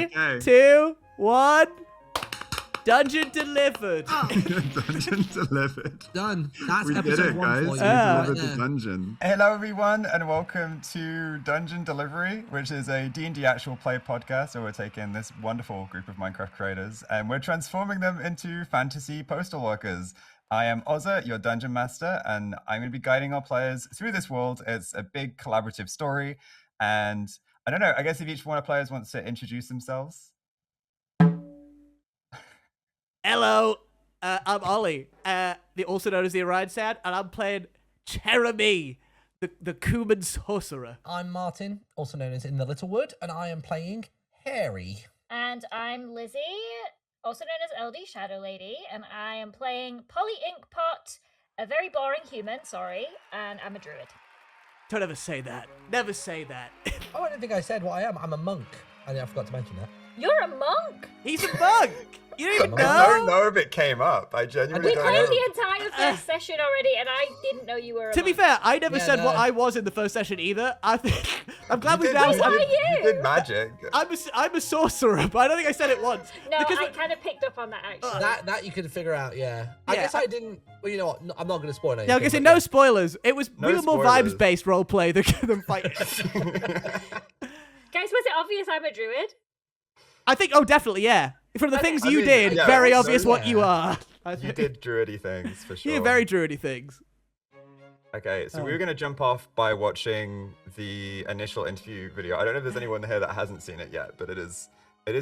Okay. 2, 1. Dungeon delivered. Dungeon delivered. Done. That's We did episode it, 1 guys. for We you. delivered the there. dungeon. Hello everyone and welcome to Dungeon Delivery, which is a D&D actual play podcast where we're taking this wonderful group of Minecraft creators and we're transforming them into fantasy postal workers. I am Ozza, your dungeon master, and I'm going to be guiding our players through this world. It's a big collaborative story, and I don't know, I guess if each one of the players wants to introduce themselves. Hello, I'm Ollie, also known as the Orion Sound, and I'm playing Chèramy, the Cuman sorcerer. I'm Martin, also known as In the Little Wood, and I am playing Haery. And I'm Lizzie, also known as LD Shadow Lady, and I am playing Polly Inkpot, a very boring human, sorry, and I'm a druid. Don't ever say that. Never say that. Oh, I don't think I said what I am. I'm a monk. I forgot to mention that. You're a monk? He's a monk! You didn't even I don't know? know if it came up. I genuinely We don't played know. the entire first session already, and I didn't know you were a To be monk. fair, I never Yeah, said what no. I was in the first session either. I'm glad You we did- now. you Why did- you? You did magic. I'm a sorcerer, but I don't think I said it once. No, because I kind of picked up on that, actually. That you can figure out, yeah. I Yeah, guess I didn't. Well, you know what? I'm not going to spoil anything. Yeah, I was gonna say but no spoilers. It was No we were more spoilers. vibes-based roleplay than fighting. Guys, was it obvious I'm a druid? I think. Oh, definitely, yeah. From the Okay. things I you mean, did, yeah, very so, obvious what you yeah. are. You did druidy things, for sure. You did very druidy things. Okay, so we were going to jump off by watching the initial interview video. I don't know if there's anyone here that hasn't seen it yet, but it is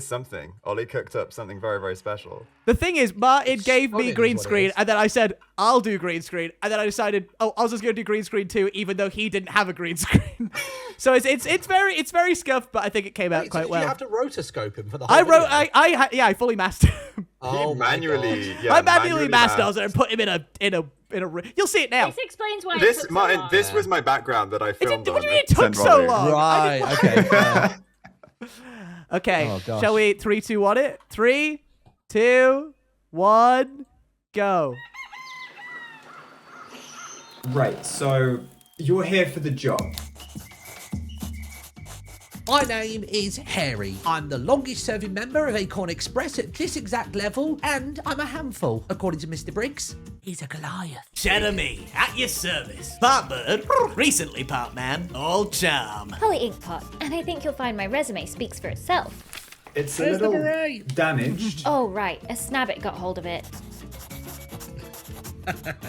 something. Ollie cooked up something very, very special. The thing is, Martin gave me stunning green is what it screen, is. and then I said, I'll do green screen, and then I decided, oh, I was just going to do green screen too, even though he didn't have a green screen. So it's very scuffed, but I think it came out Wait, so quite did well. you have to rotoscope him for the whole I wrote, video? I fully mastered him. Oh He my manually, God. yeah, I manually mastered masked. Ozza and put him in a. You'll see it now. This explains why it This, took so Martin, long. this was my background that I filmed What on. do you mean it and took sent so Ollie. long? Right, okay. Okay, Oh, gosh. shall we 3, 2, 1 it? 3, 2, 1, go. Right, so you're here for the job. My name is Haery. I'm the longest serving member of Acorn Express at this exact level, and I'm a handful, according to Mr. Briggs. He's a Goliath. Chèramy, at your service. Part bird, recently part man, all charm. Polly Inkpot, and I think you'll find my resume speaks for itself. It's a Where's the little beret? damaged. Oh, right, a snabbit got hold of it.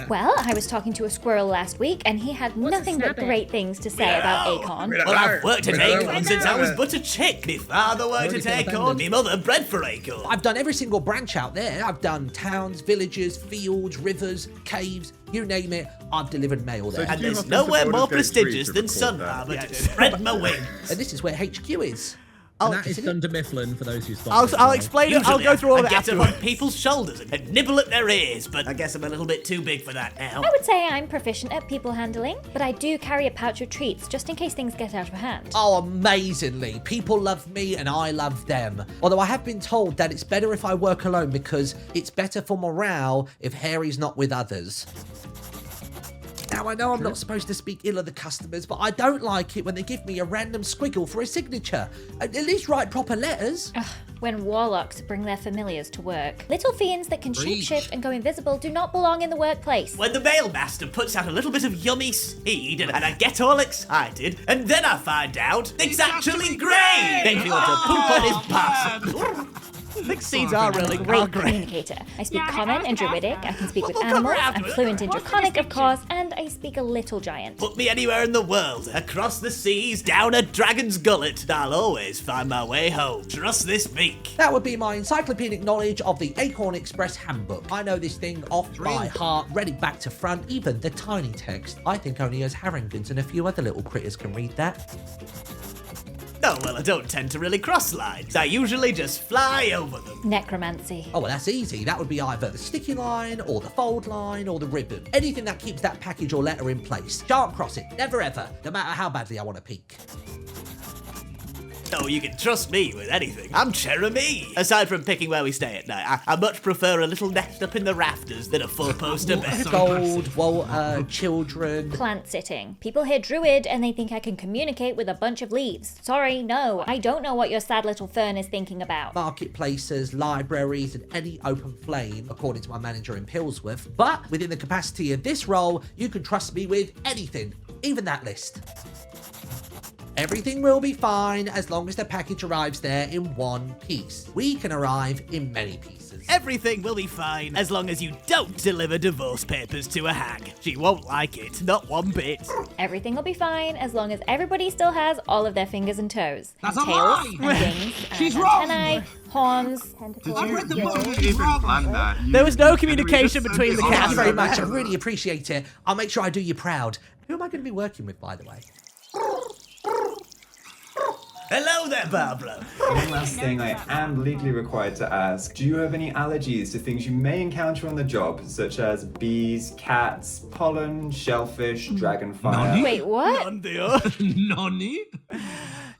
Well, I was talking to a squirrel last week, and he had nothing but great things to say about Acorn. Well, I've worked at Acorn since I was but a chick. My father worked at Acorn, my mother bred for Acorn. I've done every single branch out there. I've done towns, villages, fields, rivers, caves, you name it. I've delivered mail there. And you there's have to nowhere support more us going prestigious through than to record that? Sunharbour to spread my wings. And this is where HQ is. I'll, That is Thunder Mifflin for those who spot. I'll explain it. I'll Usually go through all I of it get up afterwards. on people's shoulders and nibble at their ears, but I guess I'm a little bit too big for that now. I would say I'm proficient at people handling, but I do carry a pouch of treats just in case things get out of hand. Oh, amazingly. People love me and I love them. Although I have been told that it's better if I work alone because it's better for morale if Haery's not with others. Now, I know I'm not supposed to speak ill of the customers, but I don't like it when they give me a random squiggle for a signature. At least write proper letters. Ugh, when warlocks bring their familiars to work. Little fiends that can Preach. shapeshift and go invisible do not belong in the workplace. When the mailmaster puts out a little bit of yummy seed and I get all excited, and then I find out it's actually grain! Makes me want to poop on his parcel. I think seeds are really Great communicator. I speak common and druidic, I can speak with animals, I'm fluent in draconic of course, and I speak a little giant. Put me anywhere in the world, across the seas, down a dragon's gullet, I'll always find my way home. Trust this beak. That would be my encyclopedic knowledge of the Acorn Express handbook. I know this thing off by heart, read it back to front, even the tiny text. I think only us Harringtons and a few other little critters can read that. Oh, well, I don't tend to really cross lines. I usually just fly over them. Necromancy. Oh, well, that's easy. That would be either the sticky line, or the fold line, or the ribbon. Anything that keeps that package or letter in place. Shan't cross it. Never ever. No matter how badly I want to peek. Oh, you can trust me with anything. I'm Chèramy. Aside from picking where we stay at night, I much prefer a little nest up in the rafters than a four-poster bed. Gold, children. Plant sitting. People hear druid and they think I can communicate with a bunch of leaves. Sorry, no, I don't know what your sad little fern is thinking about. Marketplaces, libraries, and any open flame, according to my manager in Pillsworth. But within the capacity of this role, you can trust me with anything, even that list. Everything will be fine as long as the package arrives there in one piece. We can arrive in many pieces. Everything will be fine as long as you don't deliver divorce papers to a hag. She won't like it, not one bit. Everything will be fine as long as everybody still has all of their fingers and toes. That's and a tails lie. and wings. She's and wrong. antennae, horns, Did tentacles. you even plan that? There was no communication between the Thank cast. you very much. I really appreciate it. I'll make sure I do you proud. Who am I going to be working with, by the way? Hello there, Barbara. One last thing I am legally required to ask. Do you have any allergies to things you may encounter on the job, such as bees, cats, pollen, shellfish, dragonfire? Wait, what? Nonny?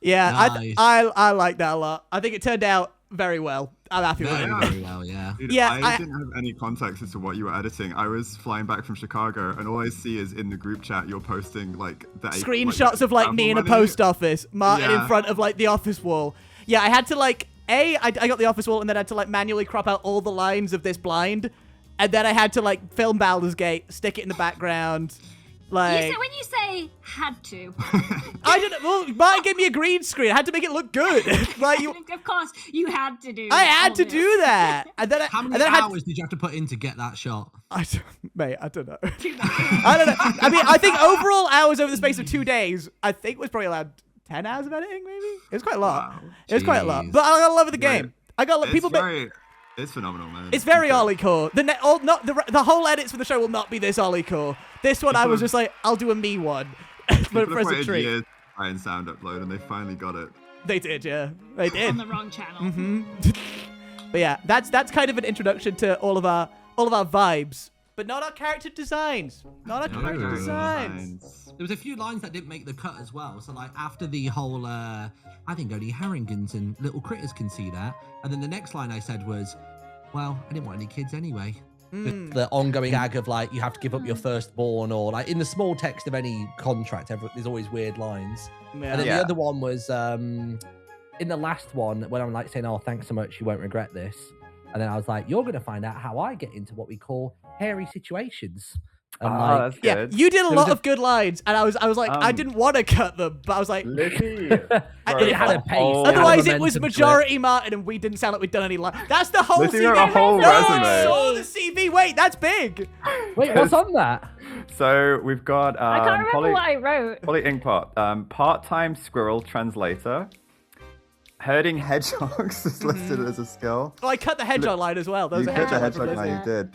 Yeah, Nice. I like that a lot. I think it turned out very well. I'm happy with it. Very well, yeah. Dude, Yeah, I I- didn't have any context as to what you were editing. I was flying back from Chicago, and all I see is in the group chat you're posting like the Screenshots of like me in a post office, Martin in Yeah. front of like the office wall. Yeah, I had to like I got the office wall, and then I had to like manually crop out all the lines of this blind, and then I had to like film Baldur's Gate, stick it in the background. Like, When you say had to, I don't know. Well, Martin gave me a green screen. I had to make it look good. Like you, of course you had to do. I had all to this. do that, and then How and many then I had. hours did you have to put in to get that shot? Mate, I don't know. I don't know. I mean, I think overall hours over the space of 2 days, I think was probably allowed 10 hours of editing, maybe? It was quite a lot. Wow. It was quite a lot. Jeez. But I got love of the Right. game. I got people. It's phenomenal, man. It's very Ollie core. The whole edits for the show will not be this Ollie core. This one, I was just like, I'll do a me one. People for have as a waited treat. years to try and sound upload, and they finally got it. They did, yeah. They on did. the wrong channel. Mm-hmm. But yeah, that's kind of an introduction to all of our vibes, but not our character designs. Not our character designs. There was a few lines that didn't make the cut as well. So like after the whole, I think only Harringans and little critters can see that. And then the next line I said was, well, I didn't want any kids anyway. The ongoing gag of like you have to give up your firstborn, or like in the small text of any contract, there's always weird lines. Yeah. And then Yeah. the other one was in the last one when I'm like saying, "Oh, thanks so much, you won't regret this." And then I was like, "You're gonna find out how I get into what we call hairy situations." And like, that's Yeah, good. you did a There was lot a- of good lines, and I was like, I didn't want to cut them, but I was like, Lizzie. it had a pace. Oh. otherwise had it was momentum to majority Martin, and we didn't sound like we'd done any lines. That's the whole Lizzie CV. wrote a whole no, resume. I saw the CV. Wait, that's big. Wait, what's on that? So we've got I can't remember Polly, what I wrote. Polly Inkpot, part-time squirrel translator. Herding hedgehogs is listed as a skill. Oh, I cut the hedgehog line as well. Those You are did the hedgehog hedgehog lines. line, you did.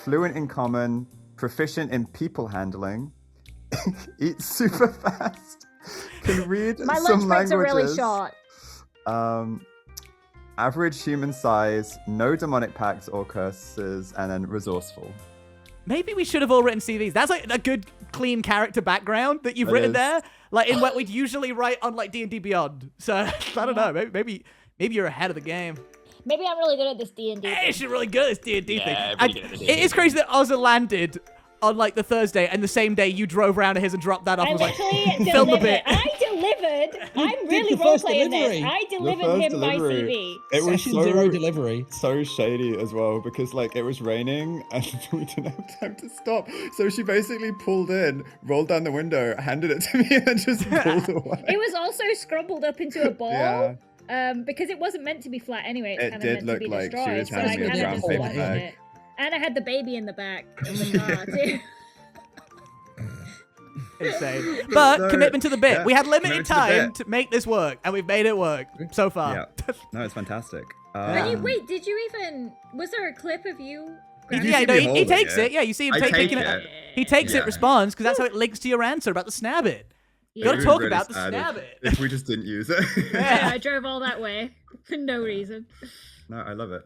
Fluent in common, proficient in people handling, eats super fast, can read My some lunch breaks are really languages. short. Average human size, no demonic pacts or curses, and then resourceful. Maybe we should have all written CVs. That's like a good, clean character background that you've It written is. there, like in what we'd usually write on like D&D Beyond. So I don't know. Maybe you're ahead of the game. Maybe I'm really good at this D&D. Hey, she's really good at this D&D thing. Yeah, And pretty good at this it is crazy that Ozza landed on like the Thursday, and the same day you drove around to his and dropped that off. I and was like, literally film a delivered. bit. I delivered. I'm really the first role-playing this. delivery. I The delivered first him my delivery. CV. It was Session zero delivery. so shady as well because like it was raining and we didn't have time to stop. So she basically pulled in, rolled down the window, handed it to me, and then just pulled away. It was also scrumbled up into a ball. Yeah. Because it wasn't meant to be flat anyway. It's It kind of did meant look to be like she destroyed. was So I handing me a kind of brown just paper left bag. it. And I had the baby in the back of the car too. insane. But So, commitment to the bit. yeah, We had limited commitment to the time bit. to make this work, and we've made it work so far. Yeah. No, it's fantastic. Wait, did you even? Was there a clip of you? Yeah, should no, be he holding takes it. it. Yeah, you see him I take taking it. He takes it, Yeah. responds, because that's how it links to your answer about the snab it. You Yeah. gotta It talk would be about the sad snab if- it. If we just didn't use it. Yeah, I drove all that way for no reason. No, I love it.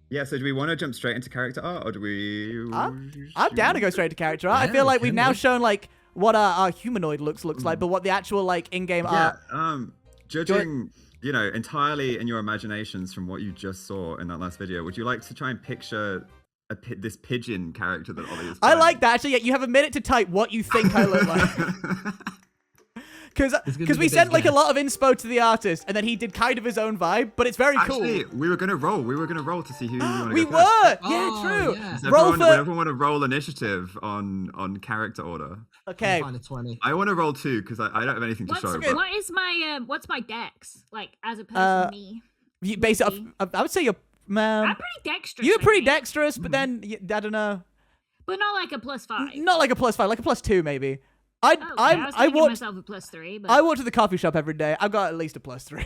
Yeah, so do we want to jump straight into character art, or do we? I'm down to go straight to character art. I feel like we've now shown like what our humanoid looks like, but what the actual like in-game Yeah. art. Judging, entirely in your imaginations from what you just saw in that last video, would you like to try and picture this pigeon character that Ollie is I playing? like that. Actually, yeah, you have a minute to type what you think I look like. Because we sent like a lot of inspo to the artist, and then he did kind of his own vibe, but it's very Actually, cool. we were gonna roll. We were gonna roll to see who you want to We go first. were. Yeah, true. Does Roll everyone, for. would everyone want to roll initiative on character order? Okay. Find a 20. I want to roll 2 because I don't have anything to show. But What is my what's my dex like as opposed to me? You base it off, I would say you're. I'm pretty dexterous. You're I pretty think. dexterous, but then I don't know. but not like a +5. Not like a +5, like a +2 maybe. Okay, I was I thinking walked. myself a +3, but I walk to the coffee shop every day. I've got at least a +3.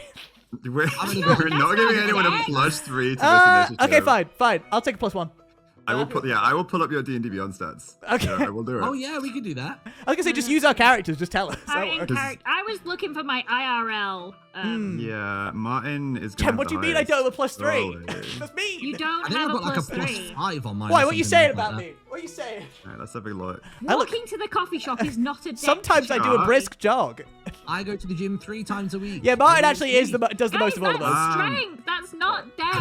we're gonna not go- giving not anyone a dex. +3 to this initiative. Okay, fine. I'll take a +1. I will pull up your D&D Beyond stats. Okay. Yeah, I will do it. Oh yeah, we could do that. I was gonna say just use our characters. Just tell us. I was looking for my IRL. Yeah, Martin is gonna Ken, have what do the you mean I highest don't have a +3? rolling. That's mean. You don't I think have I've a got like a +3. +5 on mine. Why? or What are you something saying like about that. me? What are you saying? Alright, let's have a look. Walking to the coffee shop is not a dex. Sometimes I do a Shut. brisk jog. I go to the gym 3 times a week. Yeah, Martin What do you actually is think? does the most of all of That's us. strength. That's not dex.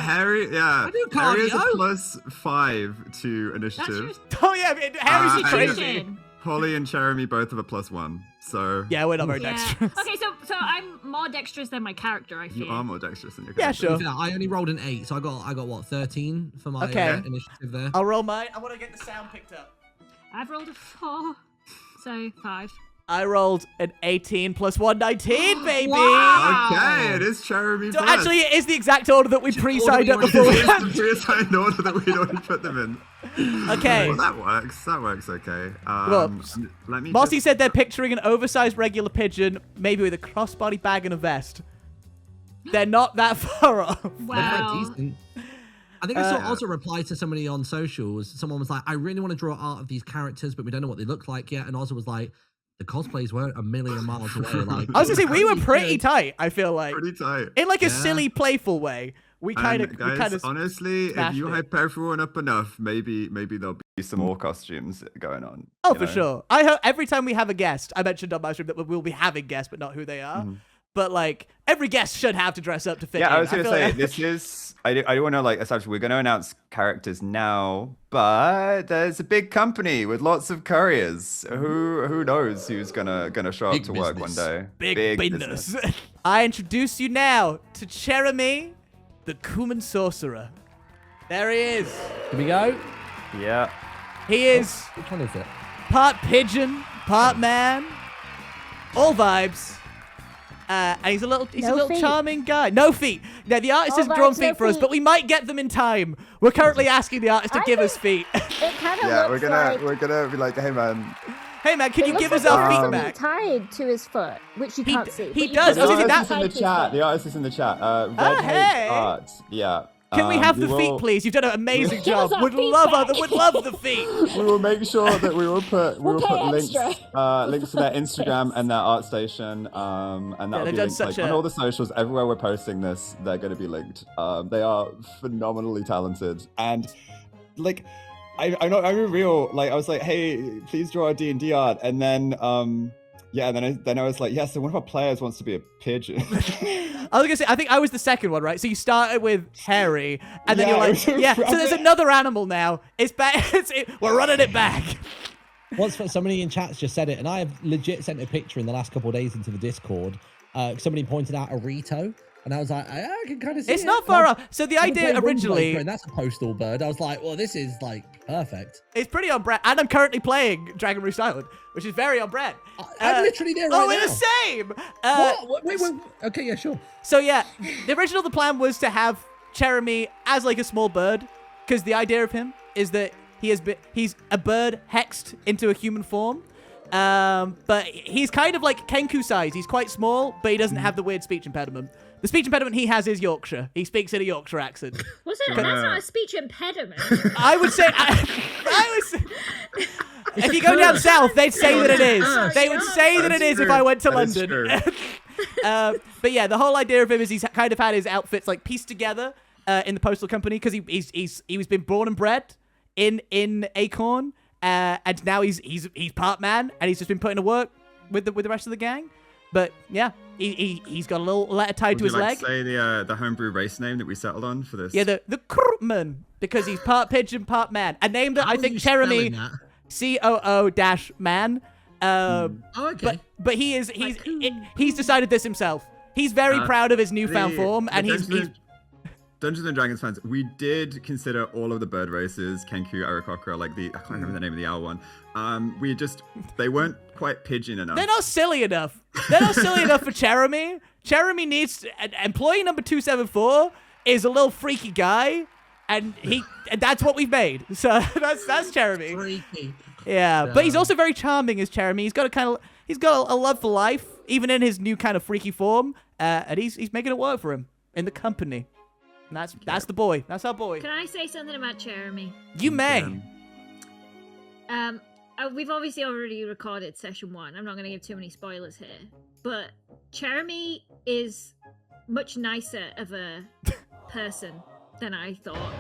Harry, yeah. I do Harry is a cardio. +5 to That's initiative. just Oh yeah, I mean, Harry's and- crazy. nutrition. Polly and Chèramy both have a +1. So Yeah, we're not very Yeah. dexterous. Okay, so I'm more dexterous than my character. I feel. you are more dexterous than your Yeah, character. sure. Yeah, I only rolled an 8, so I got what 13 for my Okay. initiative there. I'll roll mine. I want to get the sound picked up. I've rolled a 4, so 5. I rolled an 18 plus 1, 19, baby. Wow. Okay, it is Chèramy So first. actually, it is the exact order that we pre-signed up order before. we we It had- is the pre-assigned order that we'd already put them in. Okay. Well, that works. That works okay. Well, Let me Marcy just- said they're picturing an oversized regular pigeon, maybe with a crossbody bag and a vest. They're not that far off. They're quite Wow. decent. I think I saw also reply to somebody on socials. Someone was like, I really want to draw art of these characters, but we don't know what they look like yet. And also was like, the cosplays weren't a million miles away. Like, I was gonna say we were really pretty good. tight. I feel like pretty tight. in like a Yeah. silly, playful way. We kind And of, guys, honestly, if smashed you it. hype everyone up enough, maybe there'll be some more costumes going on. Oh, you for know? sure. I hope every time we have a guest, I mentioned on my stream that we'll be having guests, but not who they are. But like every guest should have to dress up to fit in. Yeah, I was gonna feel say like- this is. I do want to like establish. We're going to announce characters now, but there's a big company with lots of couriers. Who knows who's gonna show up Big to work business. one day? Big business. I introduce you now to Chèramy, the Cuman sorcerer. There he is. Here we go. Yeah. He is Which one is it? part pigeon, part man, all vibes. And he's a little No feet. charming guy. No feet. Now the artist All hasn't drawn vibes, no feet for us, feet. but we might get them in time. We're currently asking the artist to I give us think- feet. It kind of Yeah, looks we're gonna be like, hey man. Hey man, can it you looks give like us our he has feet something back? tied to his foot, which you can't see. he but you does. can I was see thinking it's that- tied to his foot. The artist is in the chat. Red hey. Hates Art. Yeah. Can we have we the feet, will- please? You've done an amazing Give job. us our Would feet love back. would love the feet. We will make sure that we will put We'll pay links extra. links to their Instagram and their art station and that'll they've be done linked such like, on a- all the socials everywhere we're posting this. They're going to be linked. They are phenomenally talented and like I'm real. Like I was like, hey, please draw a D&D art, and then then I was like, yeah. So one of our players wants to be a pigeon. I was gonna say, I think I was the second one, right? So you started with Haery, and then Yeah, you're it like, was a yeah. So there's rabbit. another animal now. It's back. We're running it back. Once somebody in chat's just said it, and I have legit sent a picture in the last couple of days into the Discord. Somebody pointed out a Rito, and I was like, I can kind of see It's it. not far And off. So the I've been idea playing originally, Runebreaker, and that's a postal bird. I was like, well, this is like perfect. it's pretty on brand, and I'm currently playing Dragon Roost Island, which is very on brand. I'm literally there right Oh, we're now. the same. What? Wait. Okay, yeah, sure. So yeah, the plan was to have Chèramy as like a small bird, because the idea of him is that he's a bird hexed into a human form. But he's kind of like Kenku size. He's quite small, but he doesn't have the weird speech impediment. The speech impediment he has is Yorkshire. He speaks in a Yorkshire accent. Was it? That's not a speech impediment. I would say, if you go down south, they'd say that it is. They would say that it is if I went to That is London. true. But yeah, the whole idea of him is he's kind of had his outfits like pieced together in the postal company because he was been born and bred in Acorn, and now he's part man, and he's just been put into work with the rest of the gang. But yeah, he's got a little letter tied to his leg. Say the homebrew race name that we settled on for this. Yeah, the Crewman, because he's part pigeon, part man. A name that I think Chèramy, COO-man. Okay. But he's decided this himself. He's very proud of his newfound form, and he's Dungeons and Dragons fans, we did consider all of the bird races, Kenku, Aarakocra, like I can't remember the name of the owl one. They weren't quite pigeon enough. They're not silly enough. They're not silly enough for Chèramy. Chèramy needs employee number 274 is a little freaky guy, and that's what we've made. So that's Chèramy. Freaky. Yeah, but he's also very charming as Chèramy. He's got a love for life, even in his new kind of freaky form, and he's making it work for him in the company. And that's the boy. That's our boy. Can I say something about Chèramy? You may. We've obviously already recorded session 1. I'm not going to give too many spoilers here, but Chèramy is much nicer of a person than I thought.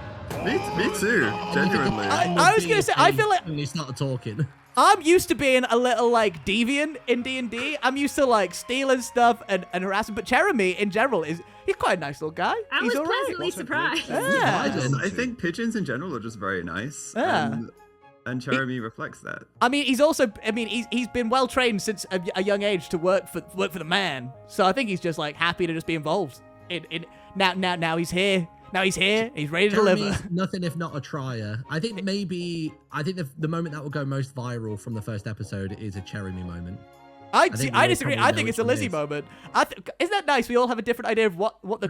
Me too, genuinely. I was gonna say, I feel like when he started talking. I'm used to being a little like deviant in D&D. I'm used to like stealing stuff and harassing, but Chèramy in general he's quite a nice little guy. I was pleasantly surprised. Yeah. I think pigeons in general are just very nice. Yeah. And Chèramy reflects that. I mean, he's been well trained since a young age to work for the man. So I think he's just like happy to just be involved. Now he's here. Now he's here. He's ready to deliver. Nothing if not a trier. I think the moment that will go most viral from the first episode is a Chèramy moment. I disagree. I think it's a Lizzie moment. Isn't that nice? We all have a different idea of what the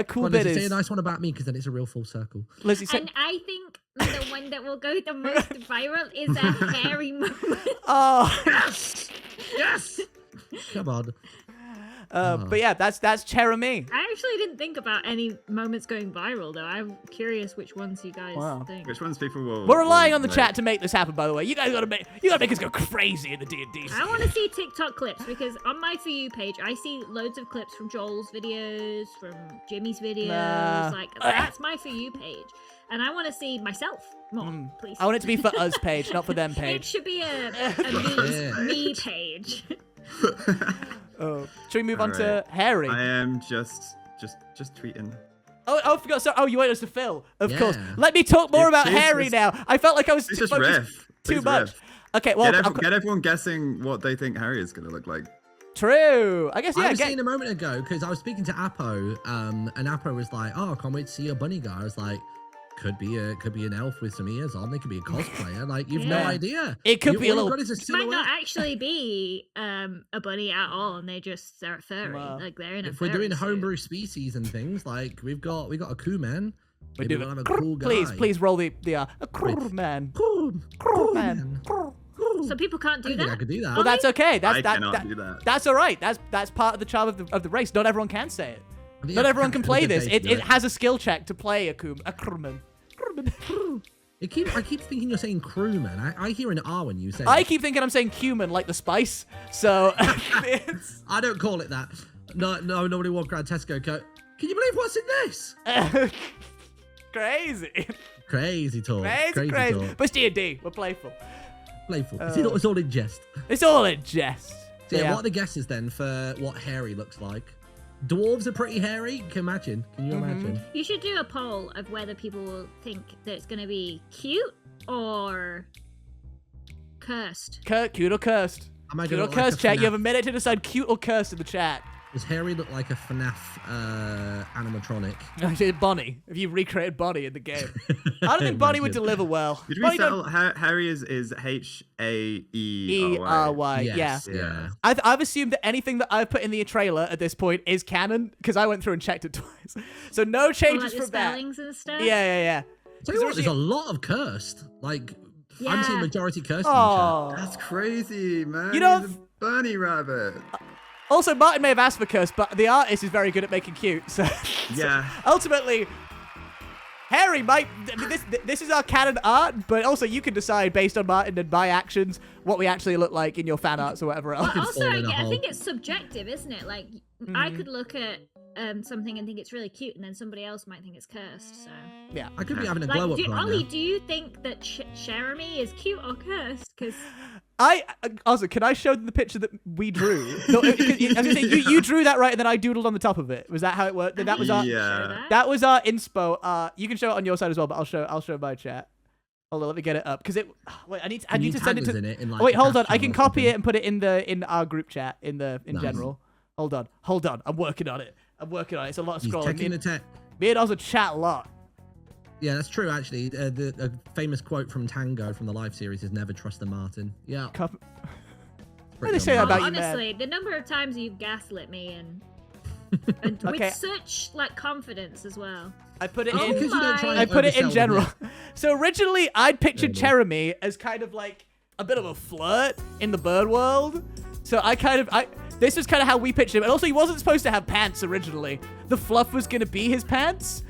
cool bit is. Say a nice one about me, because then it's a real full circle. Lizzie, and I think the one that will go the most viral is a Haery moment. Oh yes. Come on. But yeah, that's Chèramy. I actually didn't think about any moments going viral, though. I'm curious which ones you guys think. Which ones people will... We're relying on the chat to make this happen, by the way. You guys gotta make us go crazy in the D&D scene. I want to see TikTok clips, because on my For You page, I see loads of clips from Joel's videos, from Jimmy's videos. That's my For You page. And I want to see myself more, please. I want it to be for us page, not for them page. It should be a me page. Should we move on to Haery? I am just tweeting. Oh, I forgot. So, you want us to Phil? Of course. Let me talk more about Haery now. I felt like I was just too much. Okay, well, get everyone guessing what they think Haery is going to look like. True. I guess, yeah. I was saying a moment ago, because I was speaking to Apo, and Apo was like, "Oh, I can't wait to see your bunny guy." I was like, could be an elf with some ears on. They could be a cosplayer. Like, you've no idea. It could be a little. It might not actually be a bunny at all, and they just are furry. Like they're in a. If we're doing homebrew species and things, like we've got a crew man. We do have a cool guy. Please roll the a crew man. Crew man. So people can't do that. I could do that. Well, that's okay. I cannot do that. That's all right. That's part of the charm of the race. Not everyone can say it. Not everyone can play this. It has a skill check to play a crewman. I keep thinking you're saying crewman. I hear an R when you say I keep thinking I'm saying cumin, like the spice. So I don't call it that. No, nobody walk around Tesco go, can you believe what's in this? Crazy talk. Crazy talk. But it's D&D. We're playful. It's all in jest. It's all in jest. So yeah, what are the guesses then for what Haery looks like? Dwarves are pretty hairy. Can you imagine? You should do a poll of whether people will think that it's going to be cute or cursed. Cute or cursed? Cute or cursed, chat. You have a minute to decide cute or cursed in the chat. Does Haery look like a FNAF animatronic? Bonnie. If you recreated Bonnie in the game. I don't think Bonnie would deliver well. Did we settle Haery is Haery? Yes. Yeah. I've assumed that anything that I've put in the trailer at this point is canon, because I went through and checked it twice. So no changes from that. Spellings and stuff? Yeah. Tell you what, there's a lot of cursed. Like, I'm seeing majority cursed in the chat. That's crazy, man. You know, he's a bunny rabbit. Also, Martin may have asked for curse, but the artist is very good at making cute. So, yeah. So ultimately, Haery might. This is our canon art, but also you can decide based on Martin and my actions what we actually look like in your fan arts or whatever else. Well, also, I think it's subjective, isn't it? Like, I could look at something and think it's really cute, and then somebody else might think it's cursed. So yeah, I could be having a glow up right Ollie, now. do you think that Chèramy is cute or cursed? Because Also, can I show them the picture that we drew? No, I was gonna say, you drew that right, and then I doodled on the top of it. Was that how it worked? That was our that was our inspo. You can show it on your side as well, but I'll show my chat. Hold on, let me get it up because it. Wait, I need to send it to. Wait, hold on. I can copy it and put it in our group chat in general. Hold on. I'm working on it. It's a lot of scrolling. Taking the tech. Me and also chat a lot. Yeah, that's true, actually. The famous quote from Tango from the live series is never trust a Martin. Yeah. Why do they say that about you, man? Honestly, the number of times you've gaslit me and Okay. with such like confidence as well. I put it Oh in. my. I put it in oversell them, general. yeah. So originally, I'd pictured Chèramy as kind of like a bit of a flirt in the bird world. So this was kind of how we pitched him. And also, he wasn't supposed to have pants originally. The fluff was gonna be his pants.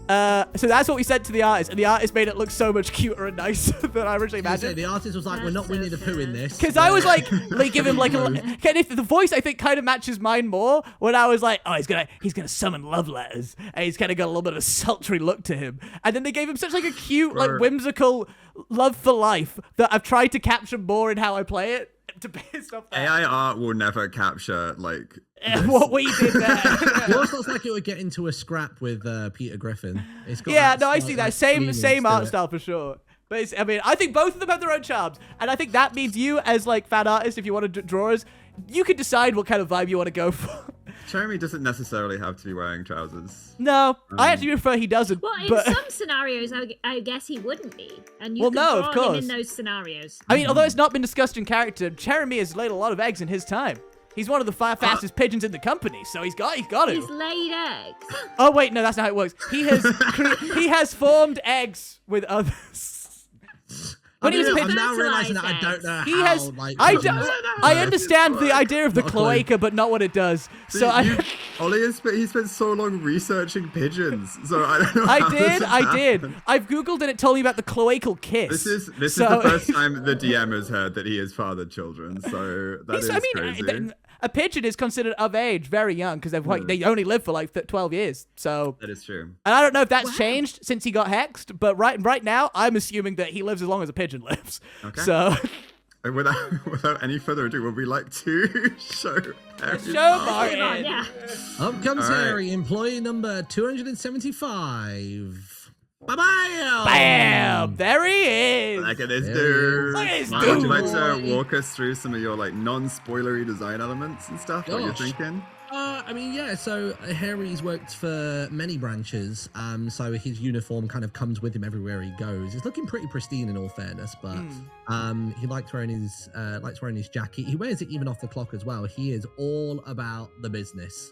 So that's what we sent to the artist, and the artist made it look so much cuter and nicer than I originally imagined. The artist was like, "We're not Winnie the Pooh in this." Because I was like give him like the voice I think kind of matches mine more. When I was like, oh, he's gonna summon love letters, and he's kind of got a little bit of a sultry look to him. And then they gave him such like a cute, like whimsical love for life that I've tried to capture more in how I play it to piss off. AI art will never capture like what we did there. Yours looks like it would get into a scrap with Peter Griffin. It's got Yeah, that no, I slight, see like, that same leanings art to it. style for sure. But I think both of them have their own charms, and I think that means you as like fan artist, if you want to draw us, you can decide what kind of vibe you want to go for. Chèramy doesn't necessarily have to be wearing trousers. No, I actually prefer he doesn't. Well, in but some scenarios, I guess he wouldn't be, and you Well, could no, draw of him course. in those scenarios. I mean, although it's not been discussed in character, Chèramy has laid a lot of eggs in his time. He's one of the fastest pigeons in the company, so he's got it. He's laid eggs. Oh wait, no, that's not how it works. He has formed eggs with others. When he was a I'm pigeon, now realizing that I don't know he how. has. Like, I understand the idea of the Not a clue. cloaca, but not what it does. So Ollie he spent so long researching pigeons, so I don't know. I how did. this I has did. happened. I've googled and it told me about the cloacal kiss. This is So- the first time the DM has heard that he has fathered children, so that is crazy. A pigeon is considered of age, very young, because they only live for like 12 years. So That is true. And I don't know if that's changed since he got hexed, but right now I'm assuming that he lives as long as a pigeon lives. Okay. So And without any further ado, would we like to show Haery's Martin. Yeah. Up comes All right. Haery, employee number 275. Bye-bye! Bam! There he is. Look at this There dude. Look at this Would you dude. like to walk us through some of your like non-spoilery design elements and stuff? What you're Gosh. thinking? I mean, yeah, so Haery's worked for many branches, so his uniform kind of comes with him everywhere he goes. It's looking pretty pristine in all fairness, but he likes wearing his jacket. He wears it even off the clock as well. He is all about the business.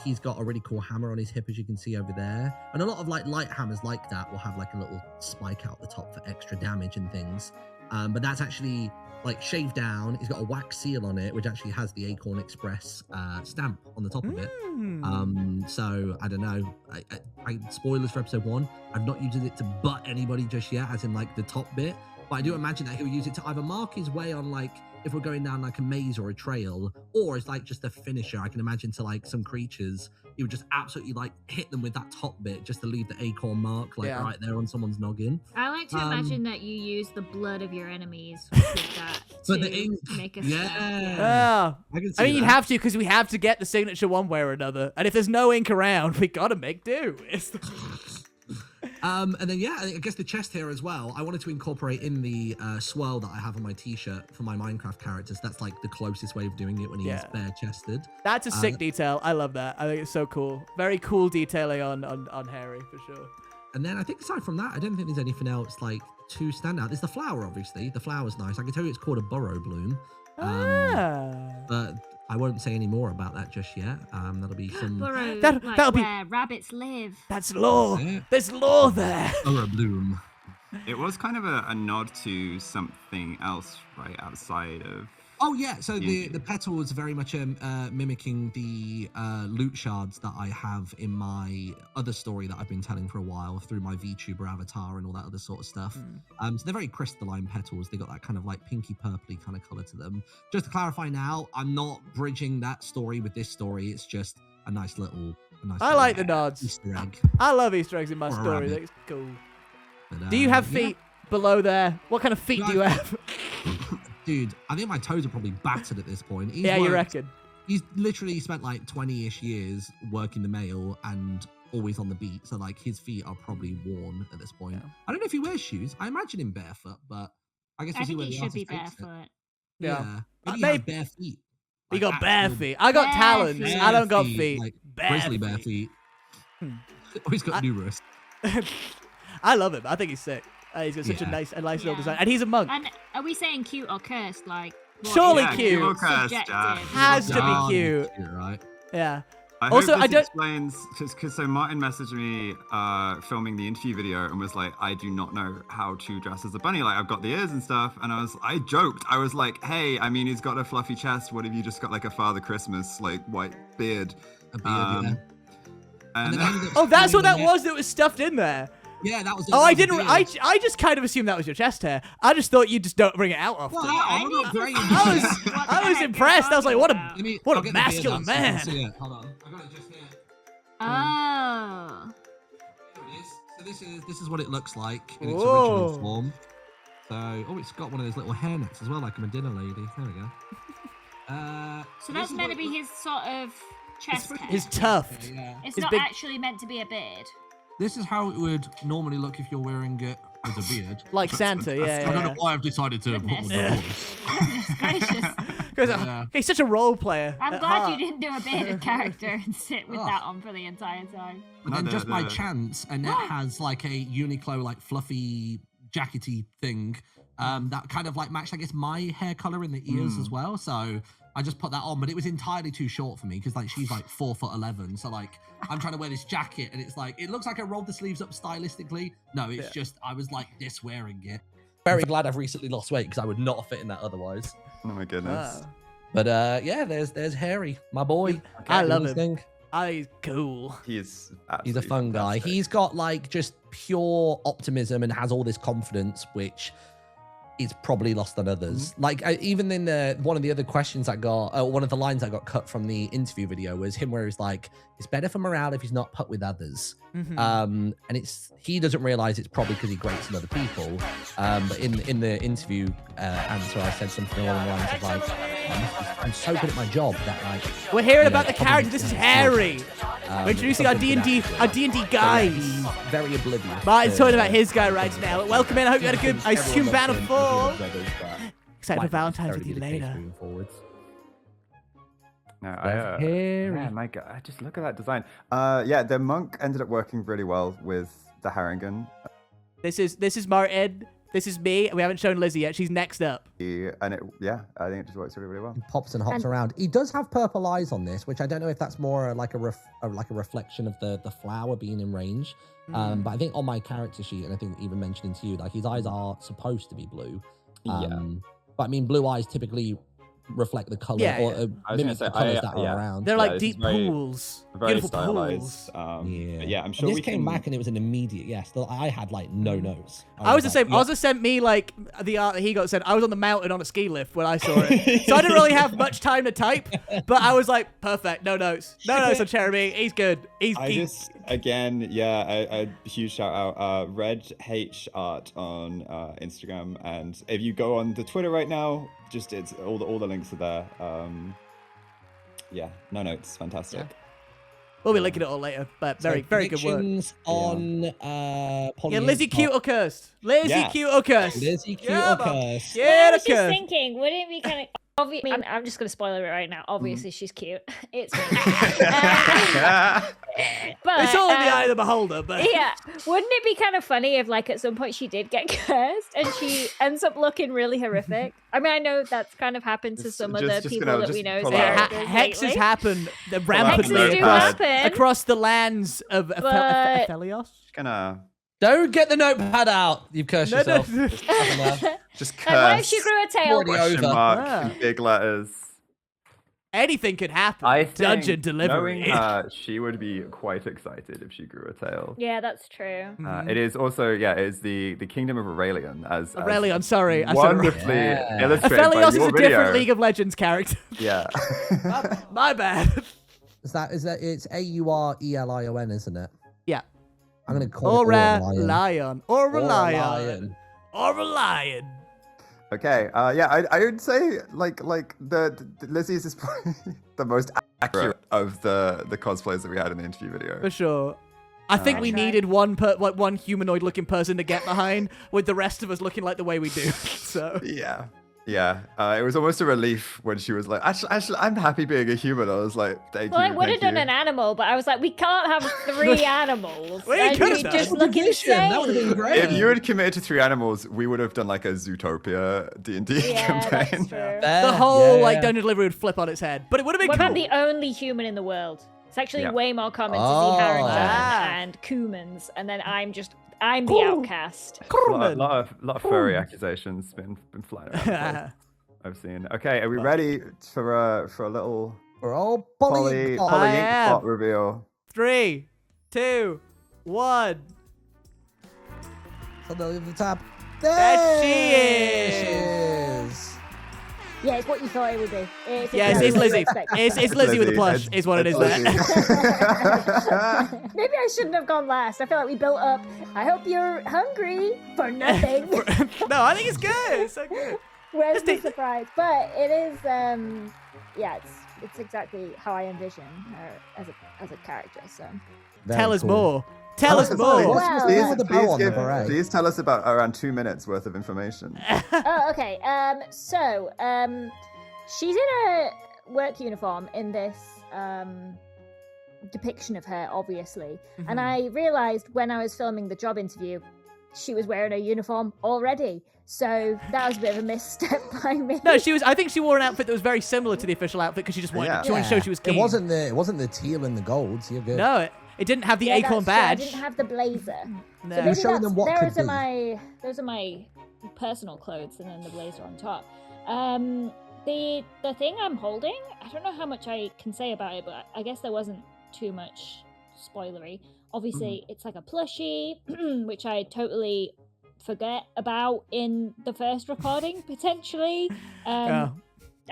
He's got a really cool hammer on his hip, as you can see over there, and a lot of like light hammers like that will have like a little spike out the top for extra damage and things, but that's actually like shaved down. He's got a wax seal on it, which actually has the Acorn Express stamp on the top of it. So I don't know. I spoilers for episode 1. I've not used it to butt anybody just yet, as in like the top bit. But I do imagine that he'll use it to either mark his way on like if we're going down like a maze or a trail, or it's like just a finisher. I can imagine to like some creatures, he would just absolutely like hit them with that top bit just to leave the acorn mark like right there on someone's noggin. I like to imagine that you use the blood of your enemies with that For to the ink. make a Yeah. I can see I mean, you'd that. have to, because we have to get the signature one way or another. And if there's no ink around, we gotta make do. And then yeah, I guess the chest here as well. I wanted to incorporate in the swirl that I have on my t-shirt for my Minecraft characters. That's like the closest way of doing it when he's bare-chested. That's a sick detail. I love that. I think it's so cool. Very cool detailing on Haery, for sure. And then I think aside from that, I don't think there's anything else like to stand out. There's the flower, obviously. The flower's nice. I can tell you it's called a burrow bloom. But I won't say any more about that just yet. That'll be some Burrow, that'll be where rabbits live. That's lore. Yeah. There's lore there. burrow bloom. It was kind of a nod to something else, right, outside of... Oh yeah, so the petals are very much mimicking the loot shards that I have in my other story that I've been telling for a while through my VTuber avatar and all that other sort of stuff. So they're very crystalline petals. They got that kind of like pinky purpley kind of color to them. Just to clarify now, I'm not bridging that story with this story. It's just a nice little. I like the nods. Easter egg. I love Easter eggs in my Or a story. rabbit. That's cool. But, Do you have yeah. feet below there? What kind of feet do you have? Dude, I think my toes are probably battered at this point. Yeah, you reckon? He's literally spent like 20-ish years working the mail and always on the beat. So like his feet are probably worn at this point. Yeah. I don't know if he wears shoes. I imagine him barefoot, but I guess we'll see where the should be artist takes barefoot. it. Yeah. Maybe he has bare feet. He got bare feet. I got talons. I don't got feet. Like grizzly bare feet. Oh, he's got numerous. I love him. I think he's sick. He's got such a nice little design. And he's a monk. And are we saying cute or cursed? Like, surely cute. Or cursed, has to be cute. Right? Yeah. Also, I don't explains because so Martin messaged me filming the interview video and was like, I do not know how to dress as a bunny. Like I've got the ears and stuff, and I joked. I was like, hey, I mean, he's got a fluffy chest. What if you just got like a Father Christmas like white beard? A beard, yeah. And oh, that's what that was. That was stuffed in there. Yeah, that was. Oh, I didn't. I just kind of assumed that was your chest hair. I just thought you just don't bring it out often. Well, I was impressed. I was like, what a masculine man. Hold on, I got it just here. Oh. There it is. So this is what it looks like in its original form. So, it's got one of those little hairnets as well, like a Medina lady. There we go. So that's meant to be his sort of chest hair. His tuft. Yeah. It's not actually meant to be a beard. This is how it would normally look if you're wearing it as a beard. Like Santa, yeah. I don't know why I've decided to put on the voice. Gracious. He's such a role player. I'm glad you didn't do a bearded character and sit with that on for the entire time. But then just by chance, Annette has like a Uniqlo like fluffy jackety thing that kind of like matched, I guess, my hair color in the ears as well. So I just put that on, but it was entirely too short for me because like she's like 4'11", so like I'm trying to wear this jacket and it's like it looks like I rolled the sleeves up stylistically. No, it's just I was like this wearing it. Very glad I've recently lost weight because I would not have fit in that otherwise. Oh my goodness. But yeah, there's Haery, my boy. Okay. I love him. He's cool. He's a fun guy. He's got like just pure optimism and has all this confidence, which is probably lost on others. Like even in one of the other questions I got, one of the lines I got cut from the interview video was him where he's like, it's better for morale if he's not put with others. And he doesn't realize it's probably because he grates on other people. But in the interview answer, I said something along the lines of like, I'm so good at my job that like we're hearing about the character. This is Haery. We're introducing our D&D guys. Very oblivious. Martin's talking about his guy right now. Welcome in. I hope you had a good, I assume, Banner 4. Excited for Valentine's with you later. No, yeah, my God, I just look at that design. Yeah, the monk ended up working really well with the Harengan. This is Martin. This is me. We haven't shown Lizzie yet. She's next up. And I think it just works really, really well. He pops and hops around. He does have purple eyes on this, which I don't know if that's more like a reflection of the flower being in range. But I think on my character sheet, and I think even mentioning to you, like his eyes are supposed to be blue. But I mean, blue eyes typically reflect the color or mimic the colors that are around. They're like deep pools, very beautiful stylized. pools. Yeah, I'm sure and this came back and it was an immediate yes. I had like no notes. I was the same. Ozza sent me like the art that he got sent. I was on the mountain on a ski lift when I saw it, so I didn't really have much time to type. But I was like, perfect, no notes on Chèramy. He's good. A huge shout out, Red H Art on Instagram, and if you go on the Twitter right now, just it's all the links are there. No notes, fantastic. We'll be linking it all later, but very good work. On Polly Lizzie cute or cursed? Lizzie cute or cursed? Lizzie cute or cursed? Yeah, I was just thinking, wouldn't it be kind of obviously? I'm just gonna spoil it right now. Obviously, she's cute. It's me. But it's all in the eye of the beholder. But yeah, wouldn't it be kind of funny if, like, at some point she did get cursed and she ends up looking really horrific? I mean, I know that's kind kind to some of the people that we know. Hexes happen rampantly across the lands of Aphelios. Don't get the notepad out. You've cursed yourself. Just curse. And what if she grew a tail? Question mark in big letters. Anything could happen. I think, Dungeon delivery. Knowing her, she would be quite excited if she grew a tail. Yeah, that's true. It is also, it is the kingdom of Aurelian. Aurelian, sorry. Wonderfully illustrated Aphelios by your is a different League of Legends character. Yeah. My bad. Is that it's Aurelion, isn't it? Yeah. I'm gonna call it Aurelion. Aurelion. Okay. Yeah, I would say like the Lizzie's is probably the most accurate of the cosplays that we had in the interview video. For sure. I think we needed one humanoid-looking person to get behind, with the rest of us looking like the way we do. So Yeah. It was almost a relief when she was like, actually, I'm happy being a human. I was like, thank you. Well, I would have thank done you. an animal, but I was like, we can't have 3 animals. Well, you And could've we done. just look insane. That would have been great. If you had committed to 3 animals, we would have done like a Zootopia D&D Yeah, campaign. that's true. the whole dungeon delivery would flip on its head, but it would have been What cool. about the only human in the world? It's actually Yeah. way more common to Oh. see Harrington Ah. and Cumans, and then I'm the outcast. A lot of furry accusations been flying around. the place, I've seen. Okay, are we ready for a little We're all Polly Inkpot. I am. Inkpot reveal? 3, 2, 1. So the tab. There she There she is. is. Yeah, it's what you thought it would be. It's Yes, exactly it's what you Lizzie. expected. It's Lizzie with a plush, is what it is there. Maybe I shouldn't have gone last. I feel like we built up. I hope you're hungry for nothing. No, I think it's good. It's so good. Where's the Just surprise? But it is, yeah, it's exactly how I envision her as a character. So Tell us cool. more. Tell us more. Wow. Please, with the bow on the beret. Please tell us about around 2 minutes worth of information. oh, okay. So, she's in a work uniform in this depiction of her, obviously. And I realized when I was filming the job interview, she was wearing a uniform already. So that was a bit of a misstep by me. No, I think she wore an outfit that was very similar to the official outfit because she just wanted, she wanted to show she was keen. It wasn't the teal and the gold. So you're good. No, it didn't have the Yeah, acorn that's badge. true. I didn't have the blazer. No. So You're maybe showing them what those could are be. Those are my personal clothes, and then the blazer on top. The thing I'm holding, I don't know how much I can say about it, but I guess there wasn't too much spoilery. Obviously, it's like a plushie, which I totally forget about in the first recording, potentially. Oh.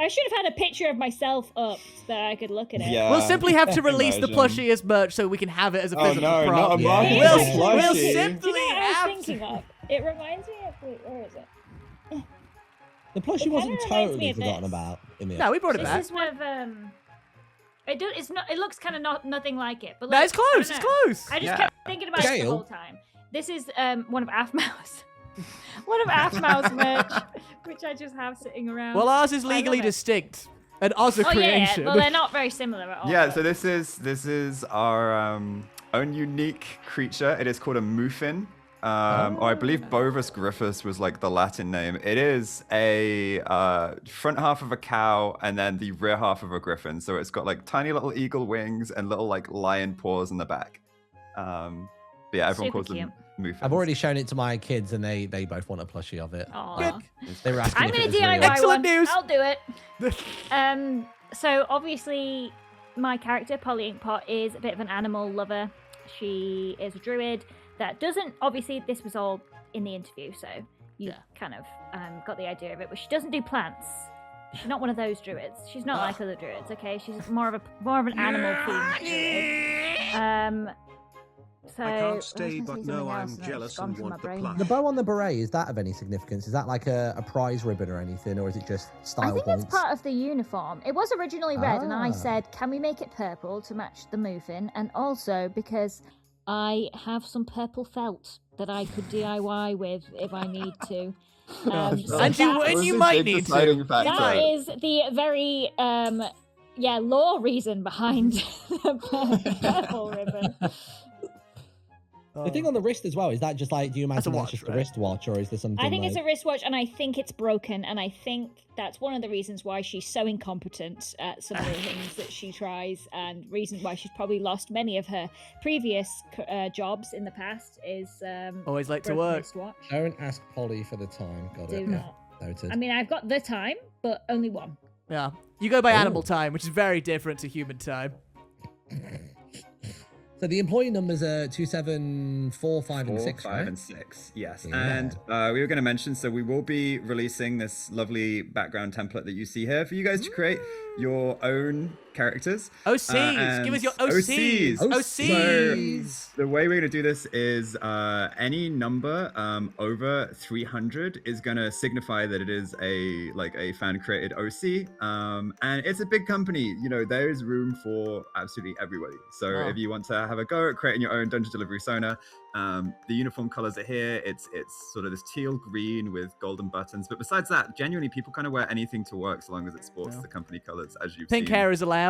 I should have had a picture of myself up so that I could look at it. Yeah. We'll simply have to release the Imagine. plushie as merch so we can have it as a Oh physical no, prop. not a Yeah. marketing We'll plushie. Do simply you know what I have was thinking of? It reminds me of where is it? The plushie It wasn't kinda reminds me totally of forgotten this. about in the No, we brought it This back. is one of It's not. It looks kind of nothing like it, but No, like, it's close. I It's don't know. close. I just Yeah. kept thinking about it the Scale. whole time. This is one of Afmau's, one of Afmau's merch, which I just have sitting around. Well, ours is I legally love it. distinct. An Oz Oh yeah, creation. well they're not very similar at all. Yeah, so this is our own unique creature. It is called a moofin. Or I believe Bovis griffus was like the Latin name. It is a front half of a cow and then the rear half of a griffin. So it's got like tiny little eagle wings and little like lion paws in the back. But yeah, everyone Super calls them cute. moofins. I've already shown it to my kids, and they both want a plushie of it. Aw. They were asking I'm if gonna it was DIY real. Excellent one. news. I'll do it. So obviously, my character Polly Inkpot is a bit of an animal lover. She is a druid that doesn't. Obviously, this was all in the interview, so you kind of got the idea of it. But she doesn't do plants. She's not one of those druids. She's not like other druids. Okay, she's more of an animal themed druid. So I can't stay, I was but gonna say no, something I'm else and it's jealous gone and from my want the brain. plush. The bow on the beret, is that of any significance? Is that like a prize ribbon or anything, or is it just style I think points? it's part of the uniform. It was originally red, and I Ah. said, "Can we make it purple to match the moofin?" And also because I have some purple felt that I could DIY with if I need to. So And that- you might need to. That is the very law reason behind the purple ribbon. The thing on the wrist as well, is that just like, do you imagine watch, that's just right? a wristwatch, or is there something I think like... it's a wristwatch, and I think it's broken, and I think that's one of the reasons why she's so incompetent at some of the things that she tries, and reason why she's probably lost many of her previous jobs in the past is Always late to broken work. wristwatch. Don't ask Polly for the time. Got Do it. not. Noted. I mean, I've got the time, but only one. Yeah. You go by Oh. animal time, which is very different to human time. So the employee numbers are 274, 5, and 6, 5, right? and 6, yes. Yeah. And we were going to mention, so we will be releasing this lovely background template that you see here for you guys to create your own characters. OCs. Give us your OCs. OCs. So the way we're going to do this is any number over 300 is going to signify that it is a fan created OC. And it's a big company. You know, there is room for absolutely everybody. So if you want to have a go at creating your own dungeon delivery persona, the uniform colors are here. It's sort of this teal green with golden buttons. But besides that, genuinely, people kind of wear anything to work so long as it sports the company colors, as you've seen. Pink hair is allowed.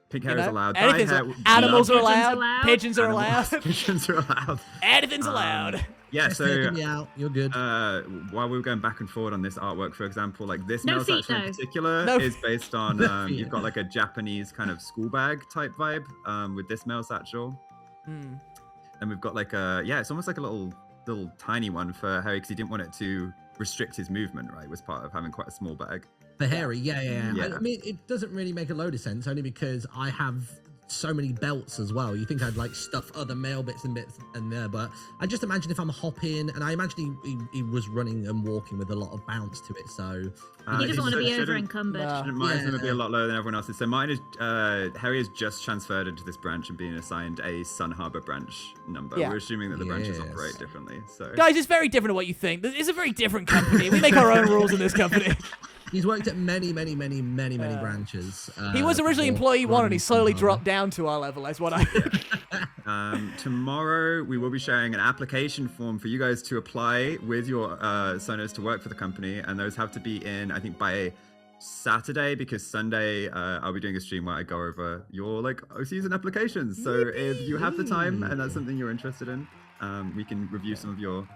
Pink hair is allowed. Anything's Hair, animals are Pigeons allowed. allowed. Pigeons are allowed. Pigeons are allowed. Anything's allowed. Yeah, Just so taking me out. You're good. while we were going back and forward on this artwork, for example, like this No mouse feet, actually in though. particular No is based on feet. you've got like a Japanese kind of school bag type vibe with this mail satchel. And we've got like it's almost like a little tiny one for Haery because he didn't want it to restrict his movement, right? Was part of having quite a small bag. For Haery, yeah. Yeah. I mean, it doesn't really make a load of sense, only because I have so many belts as well. You think I'd like stuff other mail bits in there, but I just imagine if I'm hopping, and I imagine he was running and walking with a lot of bounce to it, so... He doesn't want to be shouldn't- over encumbered. Mine's going to be a lot lower than everyone else's. So mine is Haery has just transferred into this branch and being assigned a Sunharbour branch number. Yeah. We're assuming that the branches Yes. operate differently. So Guys, it's very different to what you think. It's a very different company. We make our own rules in this company. He's worked at many branches. He was originally before employee 1 and he running slowly Sunharbour. dropped down to our level. That's what I... tomorrow we will be sharing an application form for you guys to apply with your sonos to work for the company, and those have to be in, I think, by Saturday, because Sunday I'll be doing a stream where I go over your OCs and applications. So if you have the time and that's something you're interested in, we can review some of your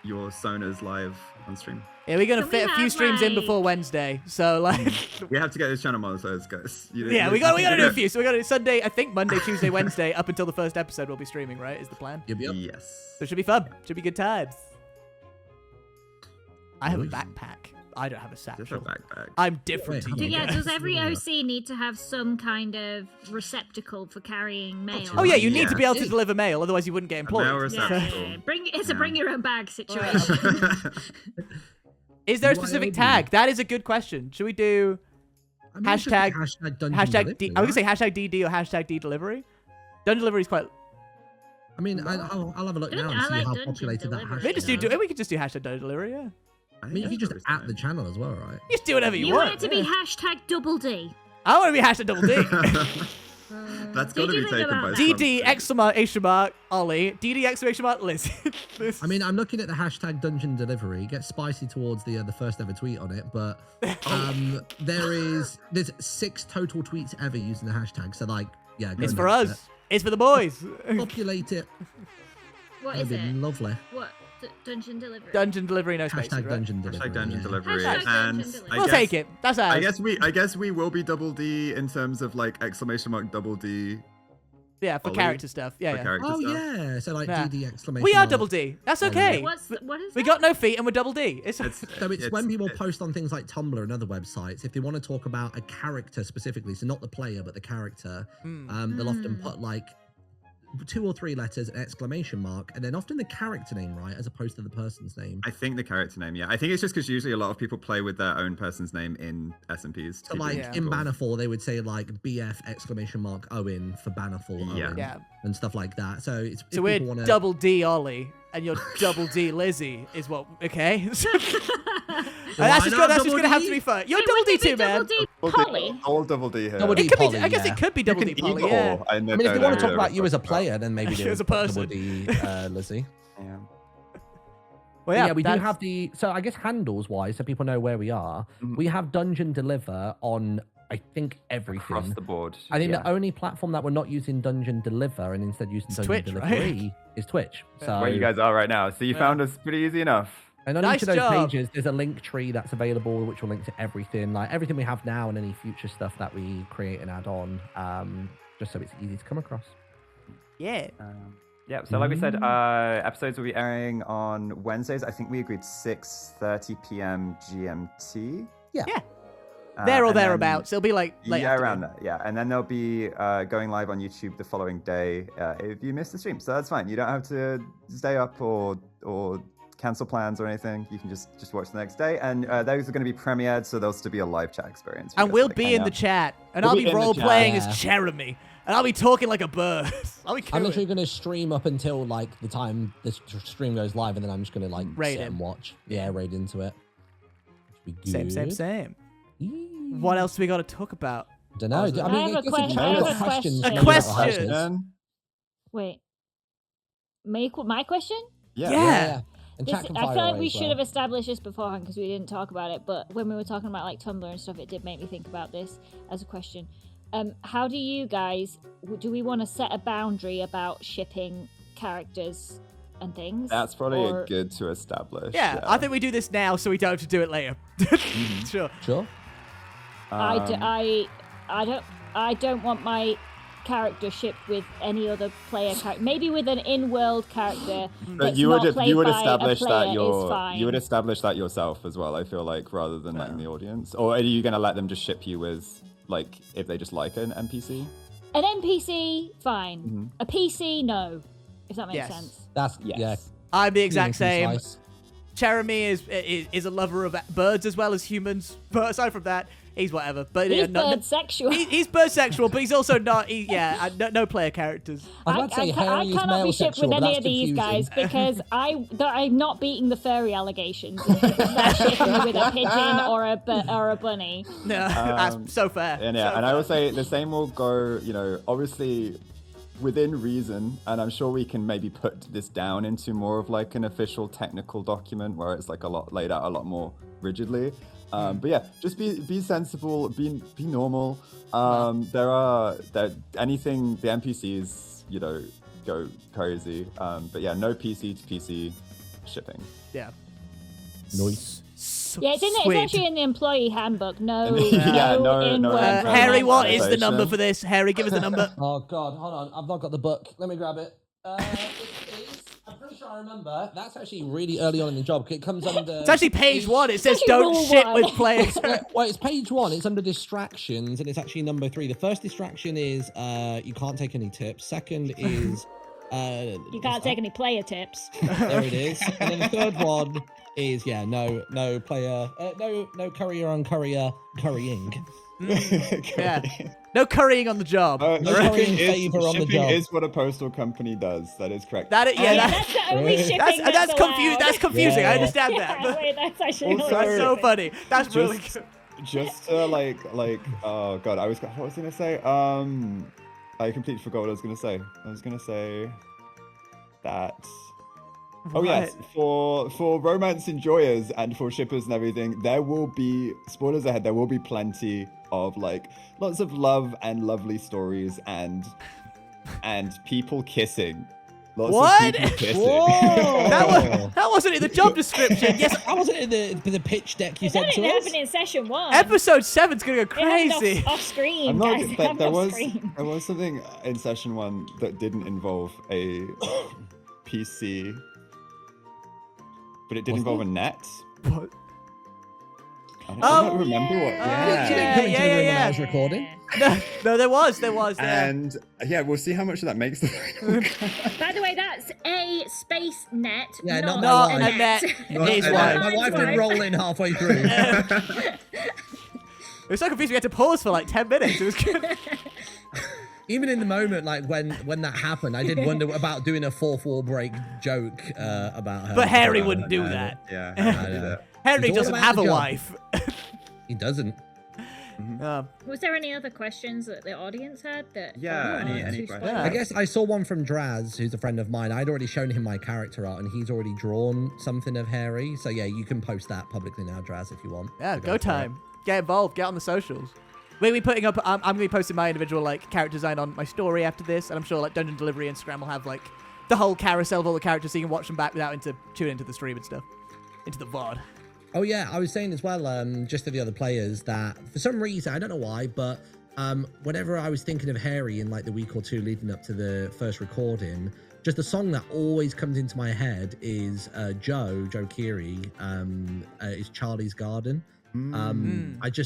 sonos live on stream. Yeah, we're going to Can we fit a few have, streams in before Wednesday. So, We have to get this channel monetized, guys. yeah, we got to do a few. So we got to do Sunday, I think Monday, Tuesday, Wednesday, up until the first episode we'll be streaming, right? Is the plan? Yep. Yes. So it should be fun. Should be good times. I have a Nice. backpack. I don't have a Just a satchel. backpack. I'm different Wait, to you Yeah, guys. does every OC need to have some kind of receptacle for carrying mail? Oh yeah, you need to be able to Yeah. deliver mail, otherwise you wouldn't get employed. mail Yeah, receptacle. It's a bring your own bag situation. Is there a Why specific would tag? you? That is a good question. Should we do I mean, it's just Hashtag- dungeon hashtag delivery, D? I was right? gonna say hashtag DD or hashtag D delivery. Dungeon delivery is quite. I mean, I'll have a look now and I see like how dungeon populated that delivery. We hashtag just is. we could just do hashtag dungeon delivery. Yeah. I mean, you can just at the channel as well, right? You just do whatever you, You want it want. to be hashtag double D. I want to be hashtag double D. That's Did got to you be think taken by about that? DD exclamation mark Ollie. DD exclamation mark Liz. I mean, I'm looking at the hashtag dungeon delivery. It gets spicy towards the first ever tweet on it, but there's 6 total tweets ever using the hashtag. So go It's and for use us. It's for the boys. it. Populate it. What That'd is be it? lovely. What? Dungeon delivery. Dungeon delivery, no spaces. Hashtag Right? dungeon delivery. Hashtag dungeon yeah. delivery. Hashtag And dungeon delivery. I We'll guess- take it. That's ours. I guess we will be double D in terms of exclamation mark double D Yeah, for Ollie, character stuff. Yeah, for yeah. character Oh stuff. yeah, so Yeah. DD exclamation. We are mark. double D. That's Ollie. okay. What is We that? got no feet and we're double D. It's So it's when people post on things like Tumblr and other websites, if they want to talk about a character specifically, so not the player but the character, they'll often put 2 or 3 letters, an exclamation mark, and then often the character name, right, as opposed to the person's name. I think the character name, yeah. I think it's just because usually a lot of people play with their own person's name in SMPs. So Yeah. in Bannerfall, they would say BF exclamation mark Owen for Bannerfall Yeah. Owen Yeah. and stuff like that. So it's So if we're people wanna, double D Ollie and you're double D Lizzie is what okay? That's just gonna have to be fun. You're Hey, double D wouldn't it be too, man. double D Polly. All double D here. Double D. It could be Polly, I guess yeah. it could be double D Polly, Either yeah. or. I mean, if they want to talk about you as a player, then maybe do As a double person. D, Lizzie. Yeah. Well, Yeah, we do that's- have the. So I guess handles wise, so people know where we are. We have Dungeon Deliver on, I think, everything. Across the board. I think Yeah. the only platform that we're not using Dungeon Deliver and instead using Dungeon Twitch, Delivery right? is Twitch. So Where you guys are right now. So you found us pretty easy enough. and on Nice each of those job. pages, there's a link tree that's available, which will link to everything, everything we have now and any future stuff that we create and add on, just so it's easy to come across. Yeah. Yeah, so like we said, episodes will be airing on Wednesdays. I think we agreed 6:30 p.m. GMT. Yeah. Yeah. There or and then- thereabouts. It'll be like late yeah, afternoon. around that. Yeah, and then they'll be going live on YouTube the following day if you miss the stream. So that's fine. You don't have to stay up or cancel plans or anything. You can just watch the next day. And those are going to be premiered, so there'll still be a live chat experience. And we'll be in the chat, and We'll I'll be be in the role chat. playing as Yeah. Chèramy, and I'll be talking like a bird. I'll be I'm cool. literally going to stream up until like the time this stream goes live, and then I'm just going to like Raid sit in. and watch. Yeah, raid into it. Which would be Same. good. What else do we got to talk about? Don't know. I mean, I have a guess question. if I you've have got a questions, question. maybe A not question. questions. Wait. My question? Yeah. And This, chat can I fire feel like away we as should well. have established this beforehand because we didn't talk about it. But when we were talking about like Tumblr and stuff, it did make me think about this as a question. How do you guys? Do we want to set a boundary about shipping characters and things? That's probably Or- good to establish. Yeah, I think we do this now so we don't have to do it later. Sure. Sure. Um, I don't want my character shipped with any other player character. Maybe with an in-world character. But that's you not would played by a establish player that is fine. you would establish that yourself as well. I feel like rather than letting the audience, or are you going to let them just ship you with like if they just like an NPC? An NPC, fine. Mm-hmm. A PC, no. If that makes Yes. sense. That's Yes. yeah. I'm the exact same. concise. Chèramy is a lover of birds as well as humans. But aside from that, he's whatever. But He's no, bird sexual. he's bird sexual, but he's also not. No player characters. I was about to say I Haery is cannot male be shipped sexual, with but any that's of these confusing. guys because I'm not beating the furry allegations. They're shipping with a pigeon or a bunny. No, that's so fair. And so yeah, and I fair. would say the same will go, obviously within reason, and I'm sure we can maybe put this down into more of like an official technical document where it's like a lot laid out a lot more rigidly. But yeah, just be sensible, be normal. Anything the NPCs, go crazy. But yeah, no PC to PC shipping. Yeah. Noise. Yeah, it's Sweet. actually in the employee handbook. No, Yeah, no no in-word Haery, what romance. is the number for this? Haery, give us the number. Oh God, hold on. I've not got the book. Let me grab it. It is. I'm pretty sure I remember. That's actually really early on in the job. It comes under. It's actually page 1. It says actually don't rule shit 1. with players. Well, it's page 1. It's under distractions, and it's actually number 3. The first distraction is you can't take any tips. Second is You can't take any player tips. There it is. And then the third one is no player, no courier on courier currying. Yeah. No currying on the job. No currying Shipping favor on the shipping job. is what a postal company does. That is correct. That Yeah, that- that's the only Really? shipping that's allowed. That's confusing. I Yeah. understand Yeah, that. But wait, that's actually Also- that's so funny. That's really Just- good. Just to oh god, what was I gonna say? I completely forgot what I was gonna say. I was gonna say that. Oh yes, for romance enjoyers and for shippers and everything, there will be spoilers ahead. There will be plenty of lots of love and lovely stories and people kissing. Lots What? of people kissing. Whoa! That wasn't in the job description. Yes, I wasn't in the pitch deck you That sent to didn't us. happen in session 1. episode 7's gonna go It happened crazy. off screen, I'm not. guys. It But happened there off was screen. something in session 1 that didn't involve a PC, but it did Was involve there? a net. What? I don't Oh, remember what. You didn't Yeah, come into the room when yeah. I was recording. No, there was. Yeah. And yeah, we'll see how much of that makes the By the way, that's a space net, Yeah, not, not Not my a net. Not It is a one. net. My wife did roll in halfway through. It was so confusing. We had to pause for like 10 minutes. It was good. Even in the moment, when that happened, I did wonder about doing a fourth wall break joke about her. But Haery wouldn't do that. Yeah, I I did know. it. Haery It's all doesn't about have the a job. wife. He doesn't. Was there any other questions that the audience had? Yeah, any too questions? spoiled? I guess I saw one from Draz, who's a friend of mine. I'd already shown him my character art, and he's already drawn something of Haery. So yeah, you can post that publicly now, Draz, if you want. Yeah, So go for it. time. Get involved. Get on the socials. We'll be putting up. I'm gonna be posting my individual character design on my story after this, and I'm sure Dungeon Delivery Instagram will have the whole carousel of all the characters, so you can watch them back without tune into the stream and stuff, into the VOD. Oh yeah, I was saying as well, just to the other players, that for some reason, I don't know why, but whenever I was thinking of Haery in the week or two leading up to the first recording, just the song that always comes into my head is Joe Keery, is Charlie's Garden.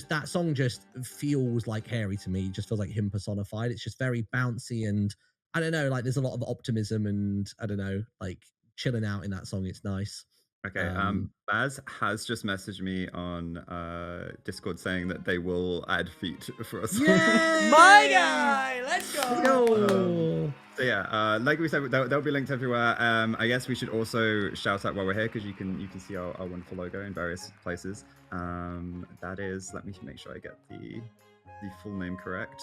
That song just feels like Haery to me. It just feels like him personified. It's just very bouncy and I don't know, like there's a lot of optimism and I don't know, like chilling out in that song. It's nice. Okay, Baz has just messaged me on Discord saying that they will add feet for us. Yeah, my guy, let's go. So yeah, like we said, they'll be linked everywhere. I guess we should also shout out while we're here because you can see our wonderful logo in various places. That is, let me make sure I get the full name correct.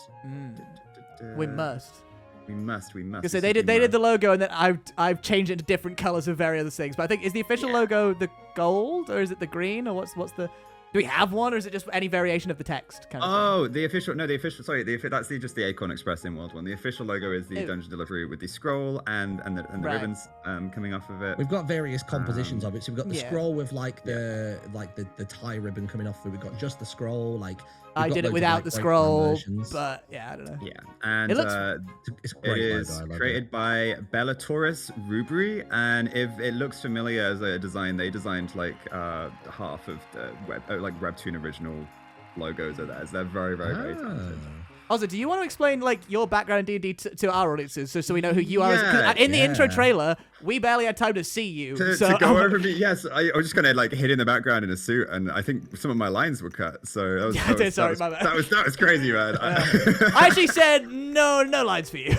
We must. We must. Because they did the logo, and then I've changed it to different colors of various things. But I think is the official logo the gold or is it the green or what's the? Do we have one or is it just any variation of the text? Kind of thing? The official. No, the official. Sorry, that's just the Acorn Express in World one. The official logo is the Dungeon Delivery with the scroll and the ribbons coming off of it. We've got various compositions of it. So we've got the scroll with like the tie ribbon coming off it. We've got just the scroll. Like I did it without the scroll, but yeah, I don't know. Yeah, and it's great. It is created by Bellatoris Rubri, and if it looks familiar as a design, they designed like half of the Webtoon original logos of theirs. They're very talented. Also, do you want to explain like your background in D&D to our audiences, so we know who you are? Because in the intro trailer, we barely had time to see you. To go over me, yes, I was just gonna like hid in the background in a suit, and I think some of my lines were cut. So that was crazy, man. I actually said no lines for you.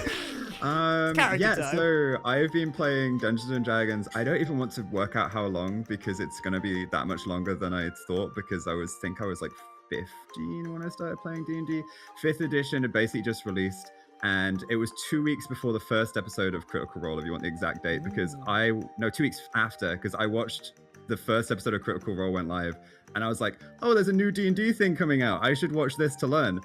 So I've been playing Dungeons and Dragons. I don't even want to work out how long because it's gonna be that much longer than I thought because I was like 15 when I started playing D&D. 5th edition had basically just released, and it was 2 weeks before the first episode of Critical Role, if you want the exact date, because 2 weeks after, because I watched the first episode of Critical Role went live, and I was like, oh, there's a new D&D thing coming out. I should watch this to learn.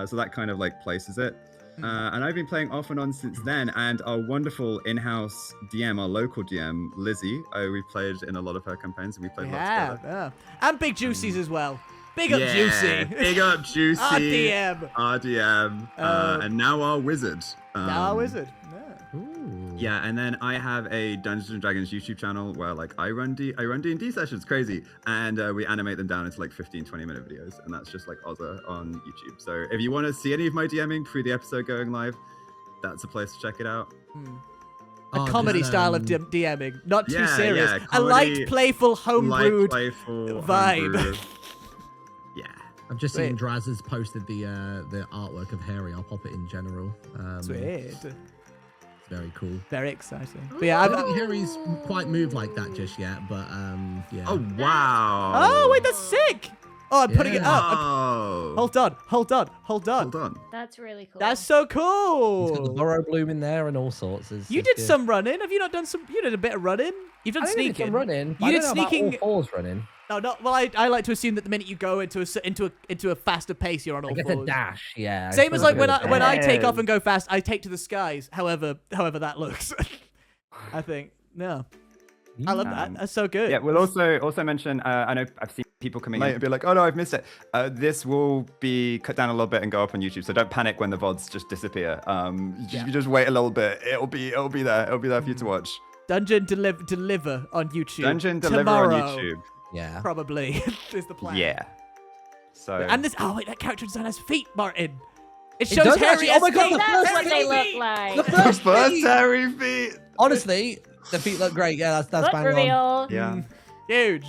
So that kind of like places it. And I've been playing off and on since then, and our wonderful in-house DM, our local DM, Lizzie, we played in a lot of her campaigns, and we played lots together. Yeah. And Big Juicy's as well. Big up Juicy. Big up Juicy. Our DM. And now our wizard. Yeah, and then I have a Dungeons and Dragons YouTube channel where like I run D&D sessions, crazy, and we animate them down into like 15-20 minute videos, and that's just like Ozza on YouTube. So if you want to see any of my DMing pre the episode going live, that's a place to check it out. A comedy style of DMing, not too serious. Comedy, a light, playful, homebrewed vibe. Yeah. I've just seen Draz has posted the artwork of Haery. I'll pop it in general. Sweet. It's very cool. Very exciting. But yeah, I don't think Haery's quite moved like that just yet, but yeah. Oh, wow. Oh, wait, that's sick. Oh, I'm putting it up. Hold on. That's really cool. That's so cool. He's got the burrow bloom in there and all sorts. You did some running. Have you not done some? You did a bit of running. You've done sneaking. I did some running. You did sneaking. All fours running. No, well, I like to assume that the minute you go into a faster pace, you're on all fours. Like a dash, yeah. Same as like when I take off and go fast, I take to the skies. However that looks. I think I love that. That's so good. Yeah, we'll also mention. I know I've seen people coming in and be like, "Oh no, I've missed it." This will be cut down a little bit and go up on YouTube, so don't panic when the VODs just disappear. You just wait a little bit. It'll be there. It'll be there for you to watch. Dungeon deliver on YouTube. Dungeon deliver tomorrow. on YouTube. Yeah, probably is the plan. Yeah. So and this. Oh wait, that character design has feet, Martin. It shows Haery as feet. That's what they look like. The first Haery feet. Honestly, the feet look great. Yeah, that's bang reveal. on. Yeah. Huge.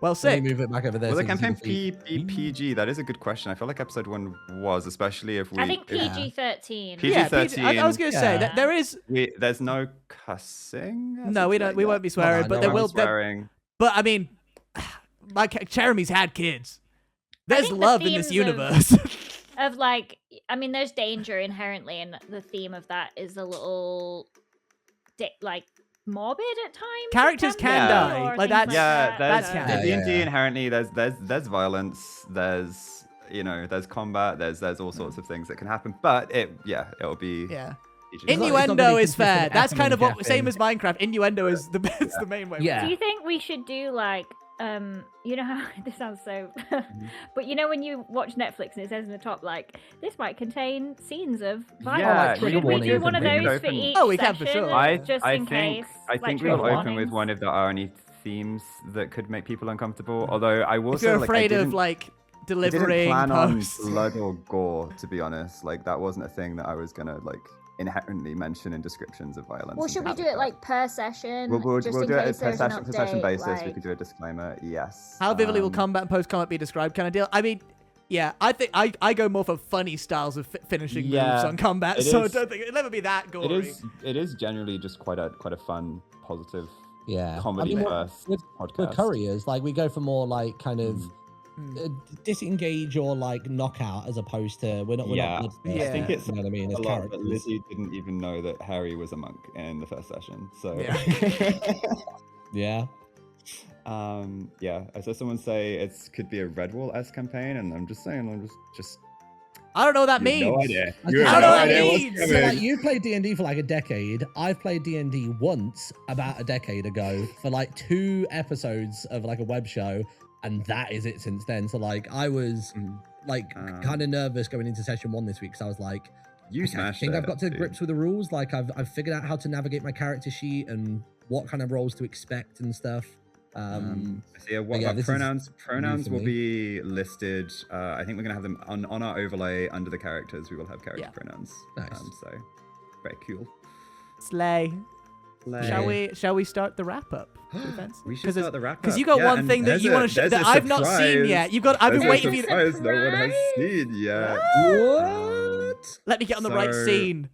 Well, sick. Let me move it back over there. Will the campaign PG? That is a good question. I feel like episode 1 was, especially if we. I think PG-13. PG-13. I was going to say that there is. There's no cussing. No, we don't. We won't be swearing, but there will. Swearing. But I mean, like Chèramy's had kids. There's love in this universe. Of like, I mean, there's danger inherently, and the theme of that is a little, like, morbid at times. Characters can die, like that's D&D inherently. There's violence. There's there's combat. There's all sorts of things that can happen. But it'll be Innuendo is fair. That's kind of what same as Minecraft. Innuendo is the main way. Yeah. Do you think we should do like you know how this sounds so but you know when you watch Netflix and it says in the top like this might contain scenes of violence? Should we do one of those for each we can for sure. just in case? I think we'll open with one if there are any themes that could make people uncomfortable. Although I will If say, you're like, afraid I of didn't- like I delivering didn't plan on posts. blood or gore, to be honest. Like that wasn't a thing that I was gonna like inherently mention in descriptions of violence. Well, and should we things do like it that. like per session? We'll just do in it case per there's an session update, basis. We like- could do a disclaimer. Yes. How vividly will combat and post combat be described kind of deal? I mean, yeah, I think I go more for funny styles of finishing moves Yeah, on combat, it so I is- don't think it'll never be that gory. It is generally just quite a fun, positive Yeah. comedy with, first with podcast. couriers, like we go for more like kind of Mm. disengage or like knockout as opposed to we're not bloodthirsty, I think it's you know what I mean, a as lot, characters. but Lizzie didn't even know that Haery was a monk in the first session. So Yeah. yeah. I saw someone say it could be a Redwall-esque campaign, and I'm just saying, I'm just I don't know what that you have means. no idea. I You don't have know no what that idea what's means. So coming. like you played D&D for like a decade. I've played D&D once about a decade ago for like 2 episodes of like a web show, and that is it since then. So like I was like kind of nervous going into session 1 this week because I was like, You okay, I smashed think it, I've got to dude. grips with the rules. Like I've figured out how to navigate my character sheet and what kind of roles to expect and stuff. So yeah, what yeah, about this is pronouns? new Pronouns for will me. be listed. I think we're gonna have them on our overlay under the characters. We will have character Yeah. pronouns. Nice. So very cool. Slay. Slay. Shall we start the wrap up? We should start the wrap Because up. you got Yeah, one and thing that there's you a- want to show there's that a I've not seen surprise. yet. I've been There's a waiting for you. surprise no one has seen yet. What? Let me get on the right So- scene.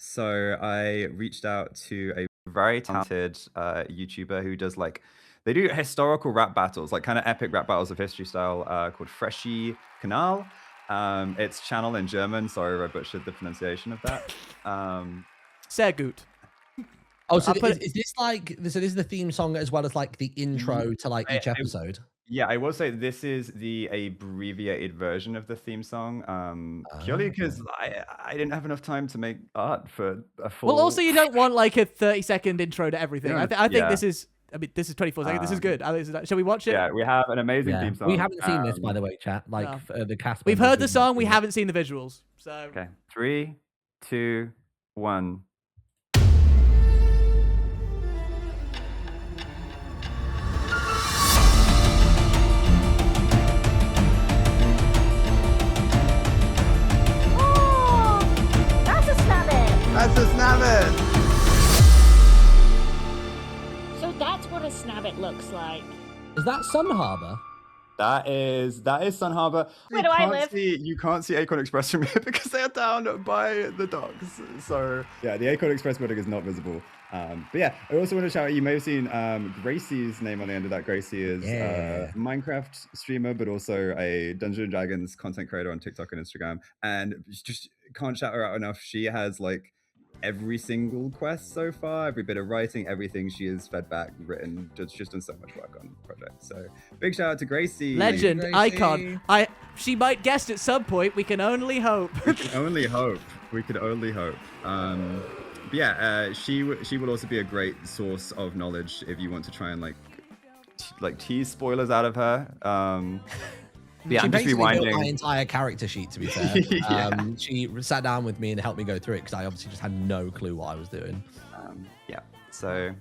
So I reached out to a very talented YouTuber who does like, they do historical rap battles, like kind of epic rap battles of history style, called Freshy Kanal. It's channel in German. Sorry, I butchered the pronunciation of that. Sehr gut. Oh, so I'll put is this like so? This is the theme song as well as like the intro to like each episode. Yeah, I will say this is the abbreviated version of the theme song, purely because I didn't have enough time to make art for a full. Well, also you don't want like a 30-second intro to everything. I think Yeah. this is. I mean, this is 24 seconds. This is good. Shall we watch it? Yeah, we have an amazing Yeah. theme song. We haven't seen this, by the way, chat. Like No. the cast. We've members heard the who've song. not We seen it. haven't seen the visuals. So Okay, 3, 2, 1. Oh, that's a snabbit. That's a snabbit. So that's what a snabbit looks like. Is that Sunharbour? That is Sunharbour. Where do I live? You can't see Acorn Express from here because they are down by the docks. So yeah, the Acorn Express building is not visible. But yeah, I also want to shout out, you may have seen Gracie's name on the end of that. Gracie is a Minecraft streamer, but also a Dungeons & Dragons content creator on TikTok and Instagram. And just can't shout her out enough. She has like every single quest so far, every bit of writing, everything she has fed back, written, just done so much work on the project. So big shout out to Gracie. legend, Gracie. icon. She might guest at some point. We can only hope. We can only hope. We could only hope. But yeah, she will also be a great source of knowledge if you want to try and like tease spoilers out of her. Yeah, She I'm just basically built my rewinding. entire character sheet, to be fair. Yeah. She sat down with me and helped me go through it because I obviously just had no clue what I was doing. Yeah, so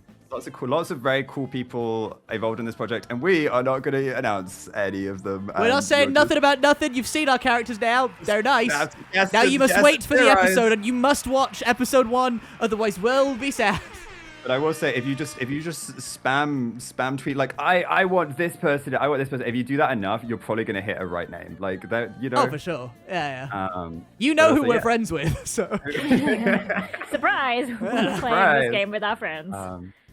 lots of very cool people involved in this project, and we are not going to announce any of them. We're not saying nothing about nothing. You've seen our characters now. They're nice. Now you must wait for the episode, and you must watch episode 1, otherwise we'll be sad. But I will say, if you just spam tweet like I want this person, if you do that enough, you're probably gonna hit a right name. Like that, you know. Oh, for sure. Yeah. You but know who also, we're yeah. friends with, so. Surprise! We're playing Surprise. this game with our friends.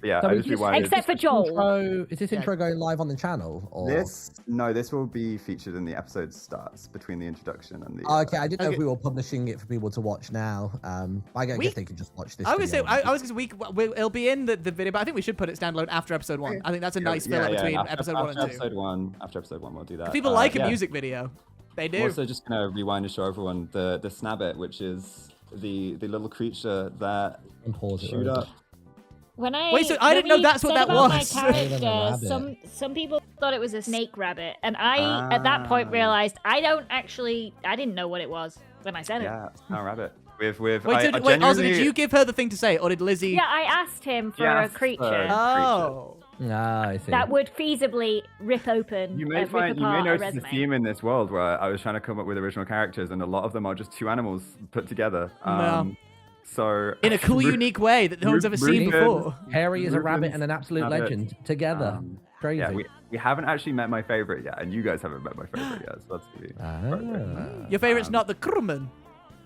Yeah, So I is just this- rewinded. Except for Joel. Is this intro going live on the channel? Or? This will be featured in the episode starts between the introduction and the. Oh, okay, I didn't know Okay. if we were publishing it for people to watch now. I guess they could just watch this. I was gonna say, video. I was gonna say, it'll be in the video, but I think we should put it standalone after episode 1. I think that's a nice fill between episode 1 and 2. After episode 1, we'll do that. People like a yeah. music video. They do. I'm also just gonna rewind and show everyone the snabbit, which is the little creature that And pause it, shoot right? up. When I Wait, so I didn't know when you that's what said that about was. My Rabbit. character, some people thought it was a snake rabbit, and I at that point realized I didn't know what it was when I said it. Yeah, it's not a rabbit. With Wait, wait, Ozzy, did you give her the thing to say, or did Lizzie? Yeah, I asked him for a creature Oh. I see. that would feasibly rip open. You may rip find, you may apart a notice a resume. theme in this world where I was trying to come up with original characters, and a lot of them are just two animals put together. So in a cool, unique way that no one's ever seen before. Haery is a rabbit and an absolute legend together. Crazy. Yeah, we haven't actually met my favorite yet, and you guys haven't met my favorite yet, so that's really Your favorite's not the Krumman.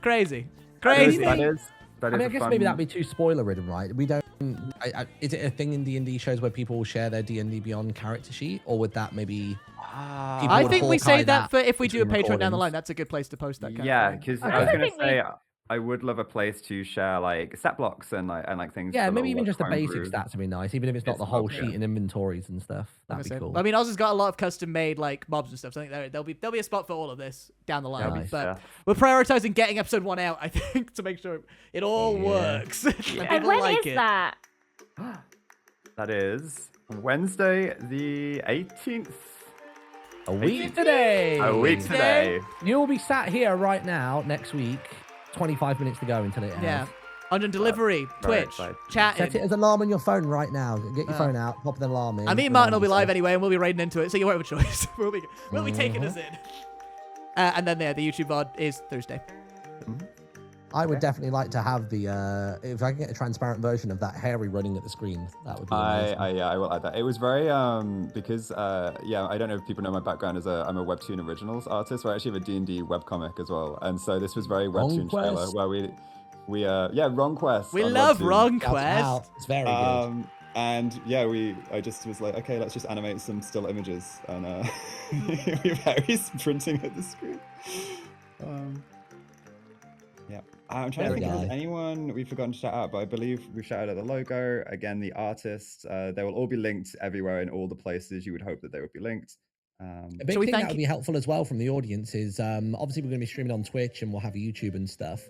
Crazy. That is I mean, I a guess fun... maybe that'd be too spoiler-ridden, right? We don't. Is it a thing in D&D shows where people will share their D&D Beyond character sheet, or would that maybe? I think we say that for if we do a Patreon down the line. That's a good place to post that. Yeah, because I was gonna say I would love a place to share like stat blocks and like things. Yeah, for maybe little, even just the basic improve. stats would be nice, even if it's not the whole sheet and inventories and stuff. That'd be cool. I mean, Oz has got a lot of custom-made like mobs and stuff. So I think there'll be a spot for all of this down the line. Nice. But we're prioritizing getting episode 1 out, I think, to make sure it all works. And when like is that? That is Wednesday the 18th. A week today. A week today. You'll be sat here right now next week. 25 minutes to go until it ends. Yeah. On delivery, Twitch, chatting. Set it as an alarm on your phone right now. Get your phone out, pop the alarm in. I mean, Martin will be live anyway, and we'll be raiding into it, so you won't have a choice. we'll be taking us in. And then the YouTube VOD is Thursday. I would definitely like to have the, if I can get a transparent version of that Haery running at the screen, that would be amazing. Yeah, I will add that. It was very, because, yeah, I don't know if people know my background as I'm a Webtoon Originals artist, so I actually have a D&D webcomic as well. And so this was very Webtoon trailer, where Wrong Quest. We love Wrong Quest. Quest. It's very good. And yeah, I just was like, okay, let's just animate some still images. And we have Haery's printing at the screen. Yeah. I'm trying to think if there's anyone we've forgotten to shout out, but I believe we've shouted out the logo, again, the artist. They will all be linked everywhere in all the places you would hope that they would be linked. A big thing that would be helpful as well from the audience is, obviously we're going to be streaming on Twitch and we'll have YouTube and stuff.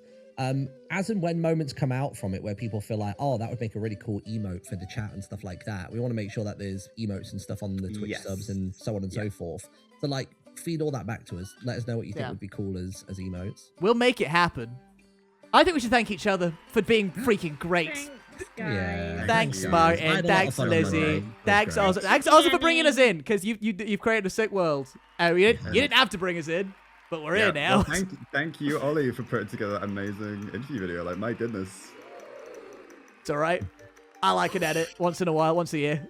As and when moments come out from it where people feel like, oh, that would make a really cool emote for the chat and stuff like that, we want to make sure that there's emotes and stuff on the Twitch subs and so on and so forth. So like, feed all that back to us. Let us know what you think would be cool as emotes. We'll make it happen. I think we should thank each other for being freaking great. Thanks, Martin. Thanks, Lizzie. Thanks, Ozzy. Thanks, Ozzy, for bringing us in, because you've created a sick world. You didn't have to bring us in, but we're here now. Well, thank you, Ollie, for putting together that amazing interview video. Like, my goodness. It's all right. I like an edit once in a while, once a year.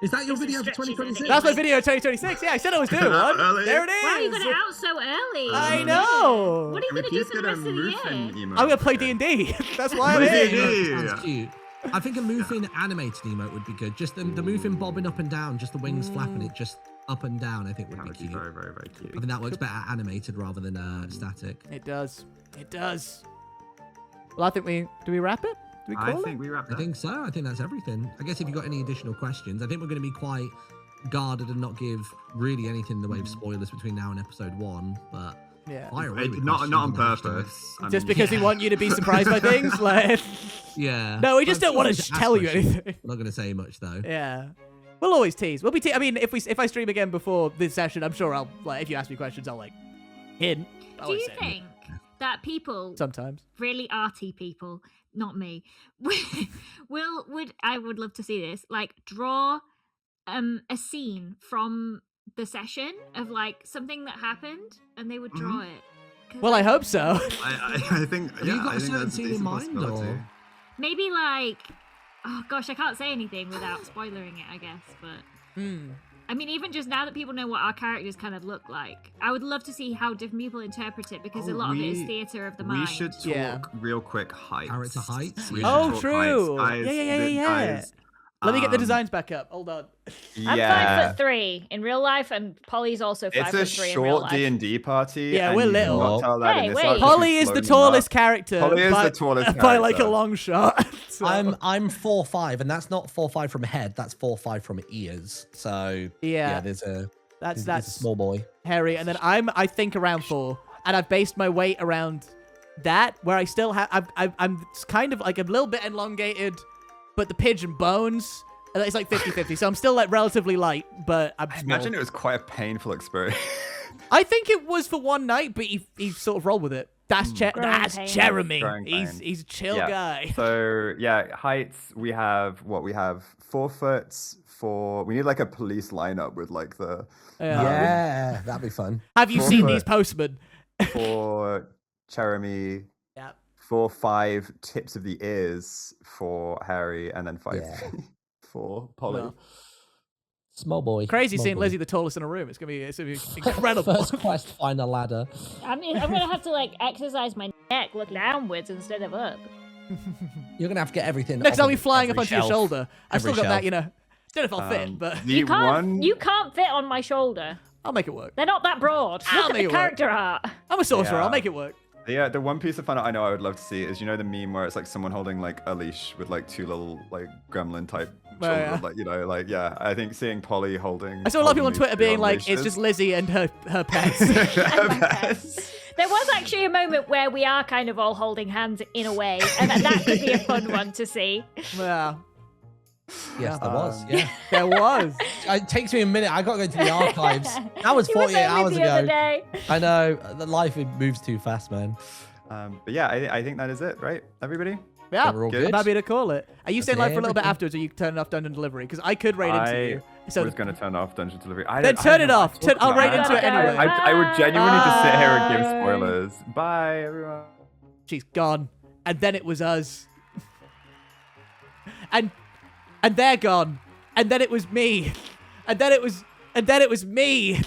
Is that your video for 2026? That's my video 2026. Yeah, I said I was doing one. There it is. Wow, you got it out so early. I know. What are you going to do for the rest of the year? I'm going to play D&D. That's why I'm here. Sounds cute. I think a moving animated emote would be good. Just the moving bobbing up and down, just the wings flapping it just up and down, I think would be cute. Very, very, very cute. I think that works better animated rather than static. It does. It does. Well, I think do we wrap it? Do we call it? We wrap it. I think so. I think that's everything. I guess if you've got any additional questions, I think we're going to be quite guarded and not give really anything in the way of spoilers between now and episode 1. But yeah, not on purpose. Just because we want you to be surprised by things, like. Yeah. No, we just don't want to tell you anything. I'm not going to say much though. Yeah. We'll always tease. We'll be. I mean, if I stream again before this session, I'm sure I'll if you ask me questions, I'll hint. Do you think that people sometimes really arty people, not me, I would love to see this, draw a scene from the session of something that happened, and they would draw it. Well, I hope so. I think. Have you got a certain scene in mind, or maybe oh gosh, I can't say anything without spoiling it, I guess, but I mean, even just now that people know what our characters kind of look like, I would love to see how different people interpret it, because a lot of it is theater of the mind. We should talk real quick heights. Character heights? Oh, true. Yeah. Let me get the designs back up. Hold on. I'm 5'3" in real life, and Polly's also 5'3" in real life. It's a short D&D party. Yeah, we're little. Hey, wait. Polly is the tallest character. Polly is the tallest character. By a long shot. So. I'm 4'5", and that's not 4'5" from head. That's 4'5" from ears. So yeah, there's a a small boy. Haery, and then I think around 4, and I've based my weight around that, where I still have I'm kind of a little bit elongated. But the pigeon bones, it's 50-50. So I'm still relatively light, but I'm small. Imagine it was quite a painful experience. I think it was for one night, but he sort of rolled with it. That's Growing pains. Chèramy. Growing He's pains. a chill Yeah. guy. So yeah, heights. We have 4 foot. We need like a police lineup with like the Yeah, that'd be fun. Have you 4 seen foot. these postmen? for Chèramy. Yep. 5 tips of the ears for Haery, and then 5 Yeah. for Polly. Well. Small boy. Crazy small seeing boy. Lizzie the tallest in a room. It's gonna be incredible. First quest, find a ladder. I mean, I'm gonna have to like exercise my neck, look downwards instead of up. You're gonna have to get everything. Next off I'll be of flying up every onto your shelf. shoulder. I've still Every got that, shelf. you know. Don't know if I'll fit, but The You can't. one. You can't fit on my shoulder. I'll make it work. They're not that broad. I'll Look at make the it work. character art. I'm a sorcerer. Yeah. I'll make it work. The one piece of fun I know I would love to see is, you know, the meme where it's like someone holding like a leash with like 2 little like gremlin type children, yeah. like, you know, like, yeah. I think seeing Polly holding. I saw a lot of people on these Twitter 2 being on like, it's leashes. just Lizzie and her pets. There was actually a moment where we are kind of all holding hands in a way, and that could be a fun one to see. Yeah. Yes, there was. Yeah. There was. It takes me a minute. I got to go to the archives. That was He 48 only hours the other ago. day. I know. The life moves too fast, man. But yeah, I think that is it, right? Everybody? Yeah, We're all good. I'm happy to call it. Are you staying live for a little bit everything. afterwards, or are you turning off Dungeon Delivery? Because I could raid into you. So was going to turn off Dungeon Delivery. then turn it off. I'll raid into it anyway. I would genuinely just sit here and give Bye. spoilers. Bye, everyone. She's gone, and then it was us, and they're gone, and then it was me, and then it was me.